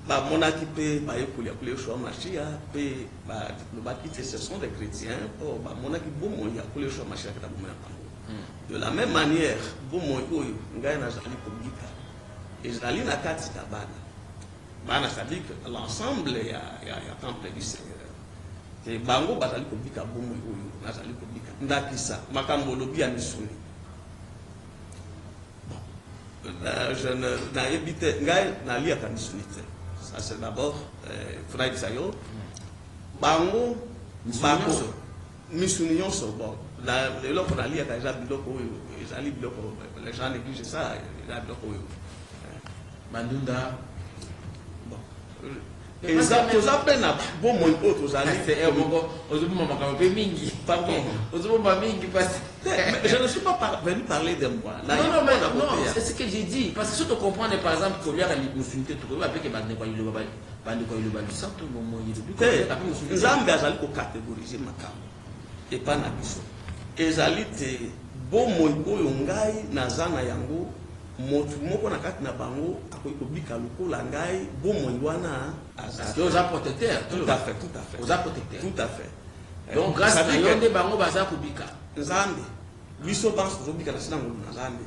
mon équipe les choix machia ce sont des chrétiens mon équipe bon il y a les choix machia de la même manière bon ngai na zali publica Israël na kati tabana bana c'est-à-dire que l'ensemble il y a temple du Seigneur et bango bazali publica bon oyo na zali publica ndakisa makambo lobi ya misuni je n'ai habité ngai na lia ka misuni ça c'est d'abord frère Sayo bango bako misuni nyonso bon la loko na lia ka za biloko oyo ezali biloko les gens négligent ça la biloko oyo
Mandunda
toza na bon moyen oyo tozali
ozobomba makambo mingi
pardon
ozobomba mingi parce
je ne suis pas venu parler de moi
non c'est ce que j'ai dit parce que si tu comprends par exemple que lui a une opportunité tu peux appeler que bande quoi il va lui sentir mon moyen de
nzambe azali ko catégoriser makambo et pas na biso ezali te bon moyen oyo ngai naza na yango motu moko na kati na bango akoki kobika lokola ngai bomoi wana
oza protecteur
tout à fait
oza protecteur
tout à fait
donc grâce à yo nde bango baza kobika
nzambe biso banso tozobika na sina ngolu na nzambe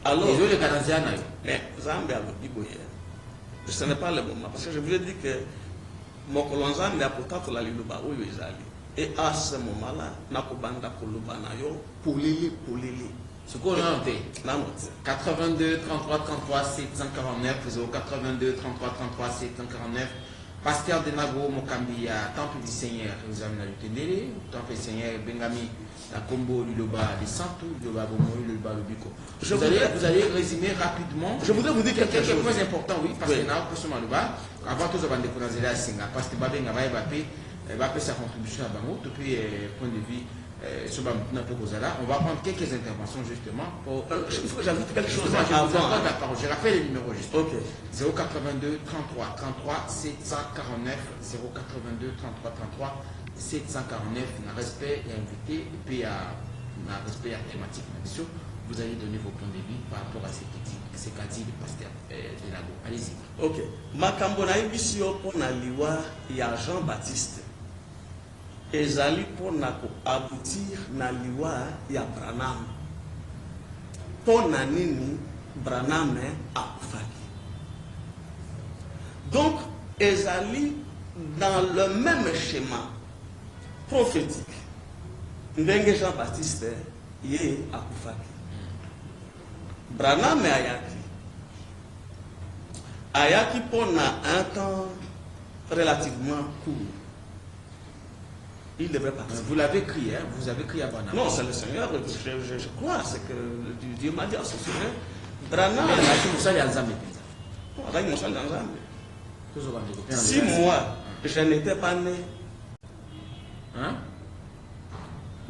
alors ezoleka na nzela na yo
mais nzambe alobi boye ce n'est pas le moment parce que je voulais dire que mokolo nzambe apotatola liloba oyo ezali et à ce moment là nakobanda koloba na yo polele
ce qu'on a noté 82 33 33 749 082 33 33 749 Pasteur de Nago Mokambi à Temple du Seigneur vous avez le Temple du Seigneur Bengami la Combo Luloba des Santos Luloba Bomo Luloba Lubiko vous allez résumer rapidement
je voudrais vous dire
quelques points importants oui parce que na pour Maluba avant tout ça va découvrir la Singa parce que Babenga va faire sa contribution à Bango depuis point de vue on va prendre quelques interventions justement pour.
Il faut que j'ajoute quelque chose avant.
Je rappelle les numéros juste.
Ok.
082 33 33 749 082 33 33 749. Dans respect et invité et puis dans respect et thématique. Vous allez donner vos points de vue par rapport à ce qu'a dit le pasteur de Nago. Allez-y.
Ok. Makambo na ibisio pour na liwa ya Jean-Baptiste. Ezali pour aboutir na liwa ya Branham. Pour na nini Branham akufaki. Donc ezali dans le même schéma prophétique. Ndenge Jean-Baptiste ye akufaki. Branham ayaki pour un temps relativement court. Il devrait partir.
Vous l'avez crié, hein? Vous avez crié à Branham.
Non, c'est le Seigneur, je crois, c'est que Dieu m'a dit à son Seigneur. Branham. Si moi, je n'étais pas né.
Hein?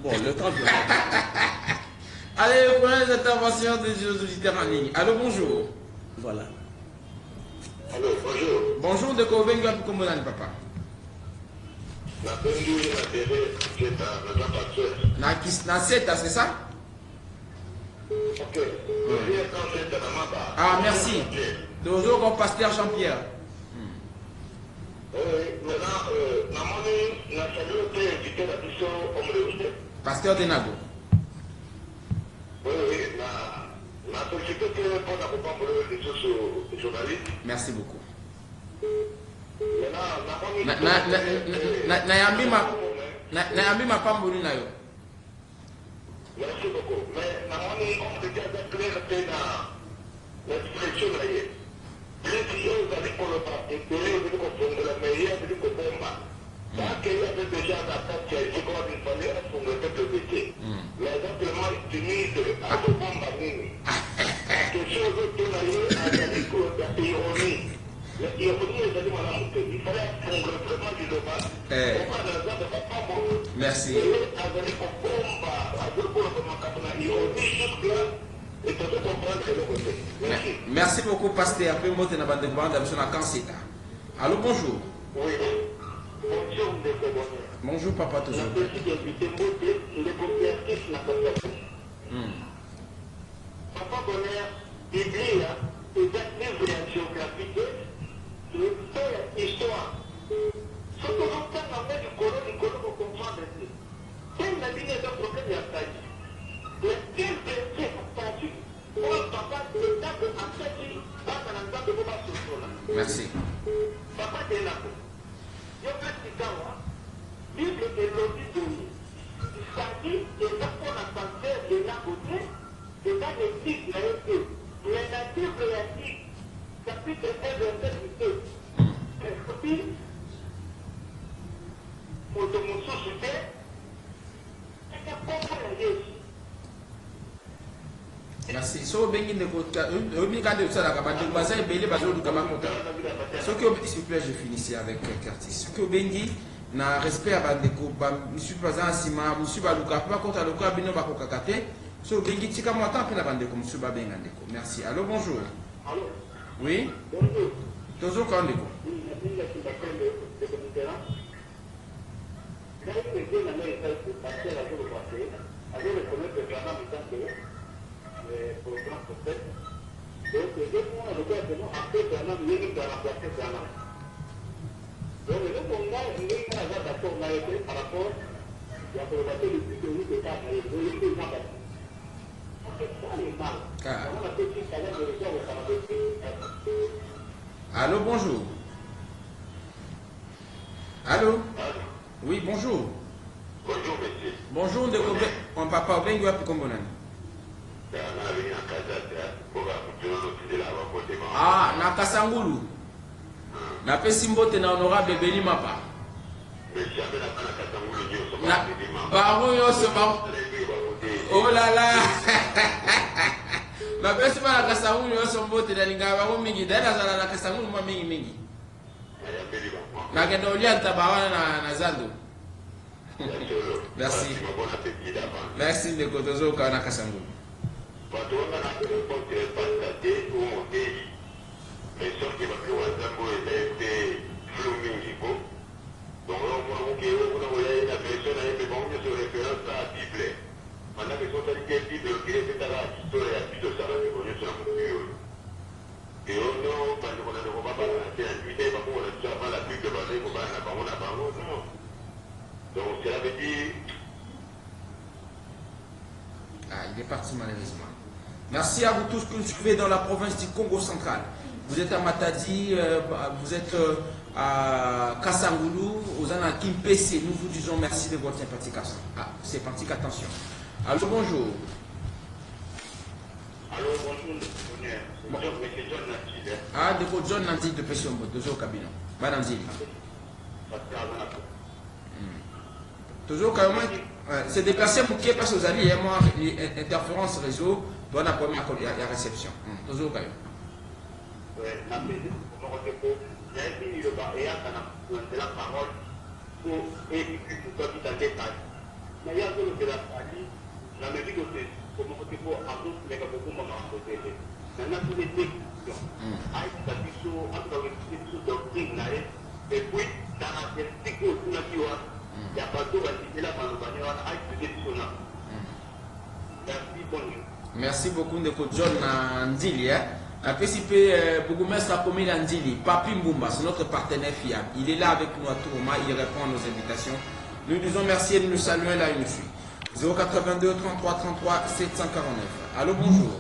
Bon, le temps de.
Allez, prenez les interventions des auditeurs en ligne. Allô, bonjour.
Voilà.
Allô, bonjour.
Bonjour, de Kovenga pour Komolani, papa.
La Bengu, la télé, c'est un grand pasteur.
Na Seta, c'est ça?
Ok.
Ah, merci. Toujours comme pasteur Jean-Pierre.
Oui, maintenant, la saluté invité la mission comme le
pasteur de Nago.
Oui, la société pour accompagner les journalistes.
Merci beaucoup.
Maintenant,
Nayambi ma pamboli na yo.
Merci beaucoup. Mais normalement, on peut dire que l'expression là, les filles, vous allez pour le bas, et que vous allez comprendre la meilleure, vous allez comprendre. Ça, qu'il y avait déjà la tête qui a été comme une famille, on se fait le métier. Les gens tellement utilisent à ce moment que si on veut tourner à la ironie, l'ironie est allée à la il fallait prendre vraiment du dommage. Pourquoi les gens ne font pas bon?
Merci. Merci beaucoup, pasteur. Après, moi, je vais vous allô, bonjour.
Oui. Bonjour,
bonjour, papa, toujours.
Papa Bonheur, Biblia, livre géographique, histoire. Ce que l'on peut avoir du colon pour comprendre. Quelle la ligne de problème à Taï? Le tel de Taï, pour papa, le temps de Taï, va dans le temps de Boba Sosola.
Merci.
Papa de la yo katika Bible est l'origine. Il s'agit de ce qu'on appelle de la beauté, de la éthique, la éthique. La Bible a dit, chapitre 1, verset 2. Et puis, pour te montrer, c'est un peu la Jésus.
Merci. So bengi ne kota, omi kande usala kabande baza ebele bazo luka makota. So que s'il vous plaît, je finis avec Curtis. Ce que bengi na respect à bandeko ba monsieur bazan sima monsieur baluka pas kota luka bino ba kokakate. So bengi tika mo temps na bandeko monsieur ba benga ndeko. Merci. Allô, bonjour.
Allô.
Oui.
Bonjour.
Tozo kandeko.
Pour le grand prophète. Donc, les deux mois, le gars, c'est non, après, c'est un homme, il est remplacé, c'est un homme. Donc, les deux mois, il est d'accord, on a été par rapport à la probabilité de plus de 8 de 4, il est pas battu. C'est ça les mal. On a fait ça, on a fait ça.
Allô, bonjour. Allô? Oui, bonjour.
Bonjour, monsieur.
Bonjour, de mon papa, ben you comme bonne. Ah, na Kasangulu. Na pesi mbote na honorable Beli Mapa. Na baro yoso ba. Oh là là. Na pesi ba na Kasangulu yoso mbote na linga ba mingi dala zala na Kasangulu ma mingi. Na kendo lianta ba na Zando. Merci. Merci de kotozo kana Kasangulu.
Parce qu'on a fait passager ou monter, mais sauf que le Wazambo était flumingico. Donc, on a la personne a été bonne sur référence à la Bible. Pendant que son qualité Bible, qui est à la histoire et à plus de ça, on a connu sur la culture. Et on a, quand on a le repas, on a fait un juillet, on a déjà avant la Bible, on a pas non. Donc, ça veut dire.
Ah, il est parti malheureusement. Merci à vous tous que nous suivez dans la province du Congo central. Vous êtes à Matadi, vous êtes à Kasangulu, aux Anakim PC. Nous vous disons merci de votre sympathication. Ah, c'est parti, attention. Allô, bonjour.
Allô, bonjour, monsieur John Nantil.
Ah, de John Nantil de Pessombo, de Zo Cabino. Bananzili. Toujours quand même, c'est déplacé pour qui parce que vous avez une interférence réseau, doit la première réception. Toujours quand même.
Oui, la musique, pour me reposer, il y a une le barrière, la parole, pour éviter tout ça qui est en détail. Mais il y a tout le la famille, la musique aussi, pour me reposer, à tous les gars, pour me protéger. Maintenant, tous les discussions, à une discussion, à une discussion doctrine, et puis, dans la gestique, tout la qui va.
Merci beaucoup de John Ndili. Après, si Bougumestre a commis Ndili, Papi Mbumba, c'est notre partenaire fiable. Il est là avec nous à tout moment, il répond à nos invitations. Nous disons merci et nous le saluons là une suite. 082 33 33 749. Allô, bonjour.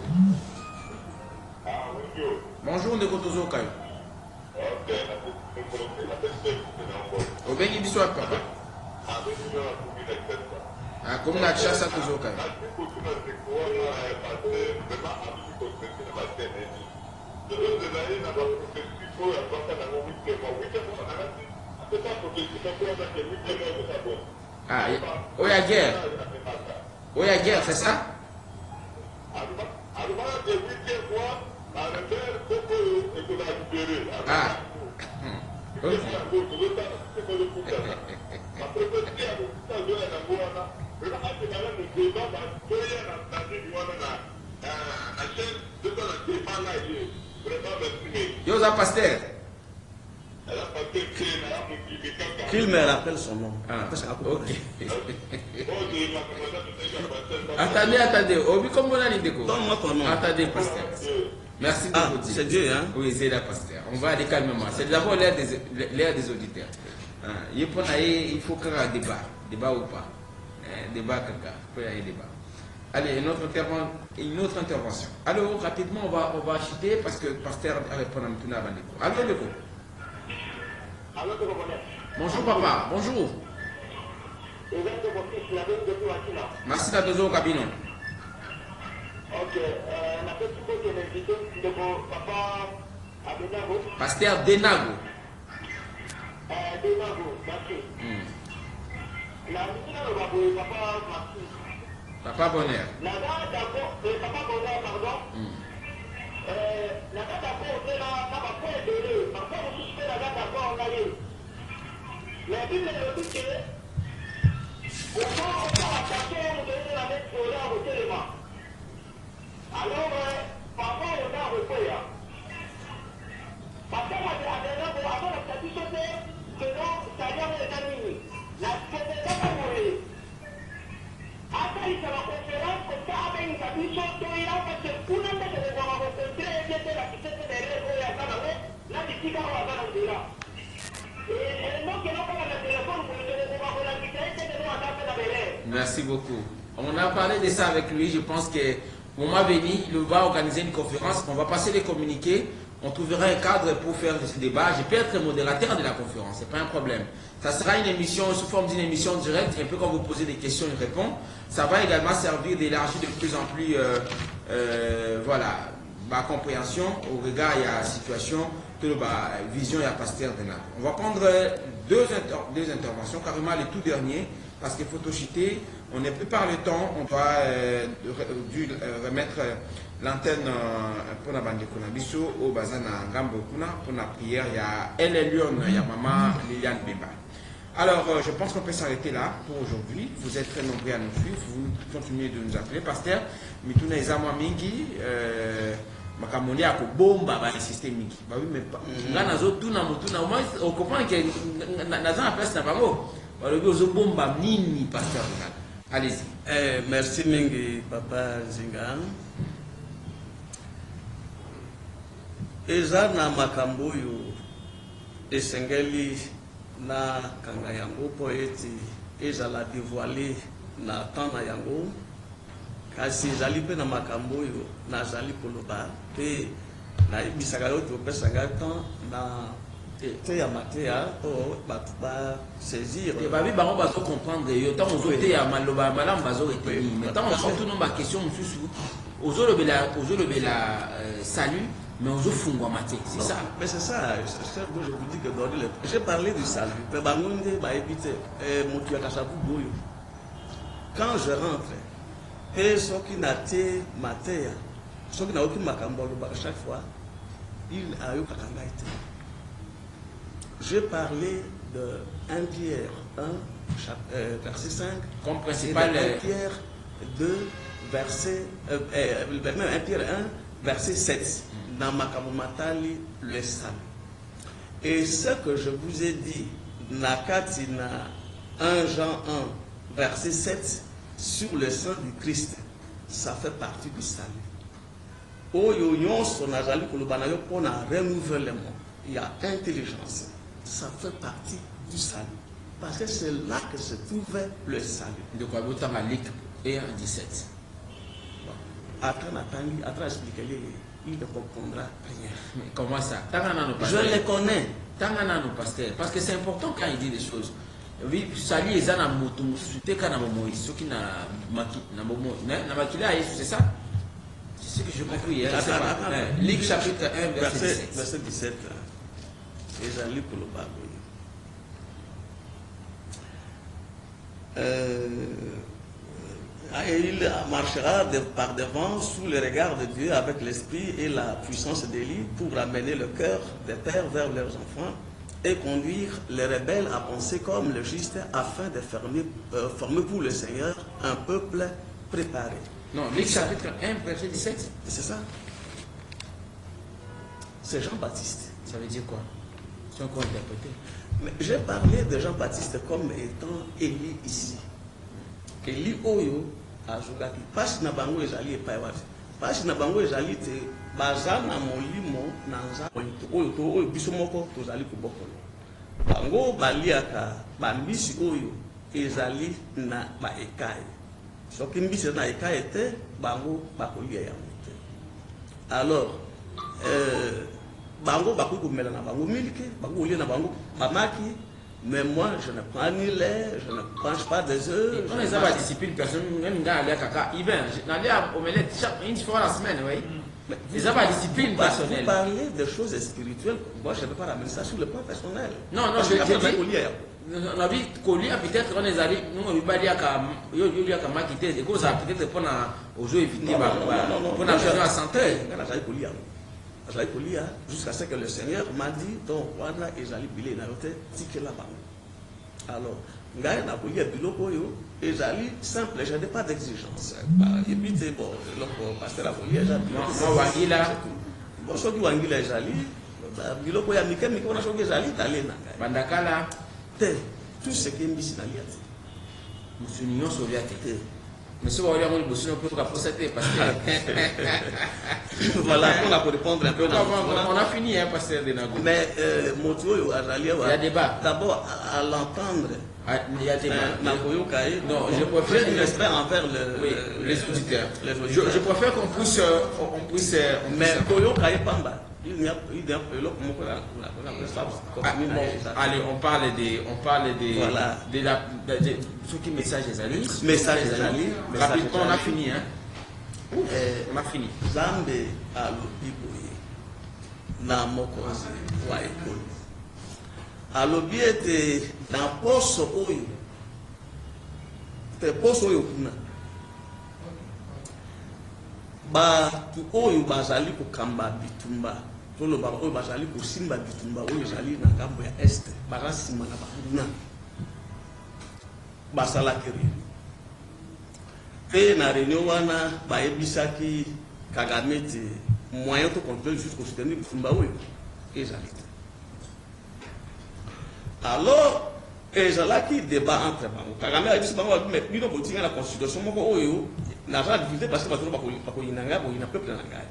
Bonjour, Ndekotozo Kayo. Obengi Biswap, papa. Ah, comme la chasse à toujours quand même. Ah, oh, il y a guerre. Oh, il y a guerre, c'est ça? Ah. Ok. Yo, ça pasteur.
Qu'il me rappelle son nom.
Ah, ok. Attendez. Obi, comme on a l'idée.
Donne-moi ton nom.
Attendez, pasteur. Merci de vous dire.
C'est Dieu, hein?
Oui, c'est la pasteur. On va aller calmement. C'est d'abord l'air des auditeurs. Il faut qu'il y ait un débat. Débat ou pas. Débat, caca. Il faut y avoir un débat. Allez, une autre intervention. Alors, rapidement, on va acheter parce que le pasteur répond à Mtouna Bandeko. Allô, Deko. Bonjour, papa. Bonjour. Merci d'être au cabinet.
Ok, la petite chose que l'invité de mon papa Abenago.
Pasteur Denago.
Denago, merci. La mission de papa Maxi.
Papa Bonheur.
La date d'accord, papa Bonheur, pardon. La date d'accord, c'est là, ça va faire de l'eau. Parfois, on suspend la date d'accord, on a eu. La Bible nous dit que, au moment où on va attaquer, on devait la mettre sur là au téléma. Alors, parfois, on a repris. Parce que moi, avant la statue sautée, selon ça vient des amis. La c'était pas pour mourir. Après, il la conférence, comme ça, avec une statue sautée, parce que pour nous, on va rencontrer, et bien, la statue des rêves, il y a ça là-haut, là, il dit qu'on va dans là. Et donc, il y a pas de téléphone pour nous donner des relativités, c'est de nous attendre dans les rêves.
Merci beaucoup. On a parlé de ça avec lui. Je pense que au mois venu, il va organiser une conférence. On va passer les communiqués. On trouvera un cadre pour faire ce débat. Je peux être modérateur de la conférence, c'est pas un problème. Ça sera une émission sous forme d'une émission directe. Un peu quand vous posez des questions, il répond. Ça va également servir d'élargir de plus en plus, voilà, ma compréhension au regard de la situation, de la vision et la pasteur de Naples. On va prendre deux interventions, carrément les tout derniers, parce qu'il faut chiter. On n'est plus par le temps, on doit dû remettre l'antenne pour la bande de Kunabiso au bazar na Gambo Kuna pour la prière. Il y a Elle Lyon, il y a maman Liliane Bemba. Alors, je pense qu'on peut s'arrêter là pour aujourd'hui. Vous êtes très nombreux à nous suivre, vous continuez de nous appeler. Pasteur, Mituna Ezamwa Mingi, Makamoni a bomba ba insister mingi. Bah oui, mais pas. Là, nazo tuna mutuna. Au moins, on comprend que nazo en place n'a pas mot. Bah le gozo bomba nini pasteur. Allez-y.
Merci mingi papa Zinga. Eza na makambo yo esengeli na kanga yango po eti ezala dévoilé na temps na yango kasi ezali mpe na makambo oyo nazali koloba mpe nayebisaka yo topesanga temps na te ya mateya po bato basaisir
babi bango bazo comprendre yo ntango ozote ya maloba malamu bazo retenir mais ntango mosusu tuna bakestion mosusu ozolobela salut mais on fungwa maté, c'est ça.
Mais c'est ça, je vous dis que dans le... J'ai parlé du salut. Quand je rentre, et ceux qui n'ont pas maté, ceux qui n'ont aucun macambolo, chaque fois, il a eu kakanga. J'ai parlé de 1 Pierre 1, verset 5,
comme principal.
1 Pierre 2, verset 1 Pierre 1, verset 7. Dans Makamomatali, le salut. Et ce que je vous ai dit, Nakatina 1 Jean 1, verset 7, sur le sang du Christ, ça fait partie du salut. Oyoyon sonazali kolobanayo pour un renouvellement. Il y a intelligence. Ça fait partie du salut. Parce que c'est là que se trouvait le salut.
De quoi vous avez Luc 1, 17.
Attends, expliquez-le. Il ne comprendra rien.
Mais comment ça?
Je les connais.
Tangana nos pasteurs. Parce que c'est important quand il dit des choses. Oui, sali les ana moto te kana momo ceux qui na maki na momo na makila c'est ça? C'est ce que je compris hein, Ligue chapitre 1
verset 17 ezali koloba il marchera par devant sous le regard de Dieu avec l'esprit et la puissance d'Élie pour amener le cœur des pères vers leurs enfants et conduire les rebelles à penser comme le juste afin de former pour le Seigneur un peuple préparé.
Non, Luc chapitre 1, verset 17.
C'est ça. C'est Jean-Baptiste.
Ça veut dire quoi? C'est encore interprété.
Mais j'ai parlé de Jean-Baptiste comme étant Élie ici. Élie Oyo azulaki. Pasi na bango ezali epai wapi. Pasi na bango ezali te baza na molimo na nza oyo biso moko tozali kobokolo. Bango baliaka bambisi oyo ezali na baekai. Soki mbisi na ekai te bango bakolia yango te. Alors bango bakoki komela na bango miliki, bango olia na bango bamaki. Mais moi, je ne prends ni lait, je ne mange pas des œufs.
On les a pas discipline, personne, même dans les caca, il vient, dans les omelettes, une fois la semaine, oui. Mais ils n'ont pas discipline personnelle.
Vous parlez de choses spirituelles, moi je ne vais pas ramener ça sur le plan personnel.
Non, non, je dis, on a vu qu'Olia, peut-être, on les a dit, nous, on ne va pas dire qu'il y a qu'à quitter, et que ça peut-être pour aux jeux éviter, pour la gestion à santé.
Jusqu'à ce que le Seigneur m'a dit, donc voilà, Ezali Bilé Nayote, tike là-bas. Alors, Ngaï n'a pas eu biloko yo, Ezali simple, je n'ai pas d'exigence. Et puis, c'est bon, le pasteur a voulu, Ezali.
Non, Wangila.
Bon, ce qui Wangila Ezali, biloko ya Mike, Mike, on a choisi Ezali, d'aller na Ngaï.
Bandakala.
Tout ce qui est mis dans l'Iati.
Nous unions soviétique. Mais si vous voulez, on peut procéder parce que.
Voilà, on a pour répondre un peu.
On a fini, hein, pasteur Denago.
Mais Motio, il y a
débat.
D'abord, à l'entendre.
Il y a débat.
Non, je préfère du respect envers
les auditeurs. Je préfère qu'on puisse.
Mais Koyo Kaye Pamba.
Allez, on parle des
voilà.
de ce qui message des alliés.
Message des alliés.
Rapidement, on a fini, hein. On a fini.
Zambe a l'obiboye. Na mokozi wa ekolo. Alobi ete na poso oyo. Te poso oyo kuna. Batu oyo bazali kokamba bitumba. Tolo ba oyo bazali kosimba bitumba oyo ezali na ngambo ya este bakasima na banguna basala kiri pe na réunion wana bayebisaki Kagame te moyen to contrôler jusqu'au soutenir bitumba oyo ezali alors ezalaki débat entre bango Kagame ayebisi bango mais bino botinga na constitution moko oyo na za difficulté parce que batolo bakoyinanga boyina peuple na ngai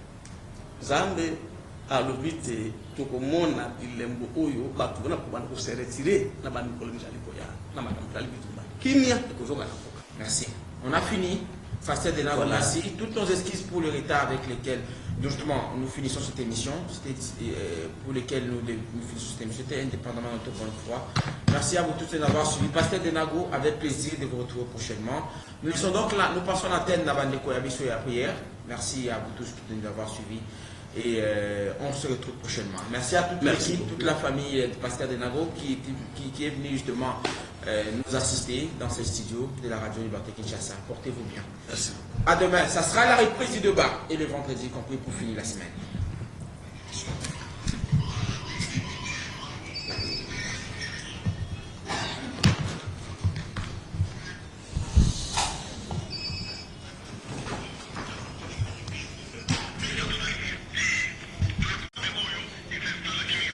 Zambe alobi te tokomona bilembo oyo bato bona kobanda ko se retirer na bandikolo mizali koya na makambo tali bitumba kimia ekozonga na mboka.
Merci. On a fini. Pasteur Denago, merci. Toutes nos excuses pour le retard avec lesquels justement nous finissons cette émission, pour lesquels nous finissons cette émission, c'était indépendamment de notre bonne foi. Merci à vous tous d'avoir suivi. Pasteur Denago, avec plaisir de vous retrouver prochainement. Nous sommes donc là, nous passons l'antenne d'Abandeko Yabiso et la prière. Merci à vous tous de nous avoir suivis. Et on se retrouve prochainement. Merci à toute l'équipe, toute la famille de Pasteur Denago qui est venue justement nous assister dans ce studio de la radio Liberté Kinshasa. Portez-vous bien.
Merci.
À demain. Ça sera la reprise du débat et le vendredi compris pour finir la semaine.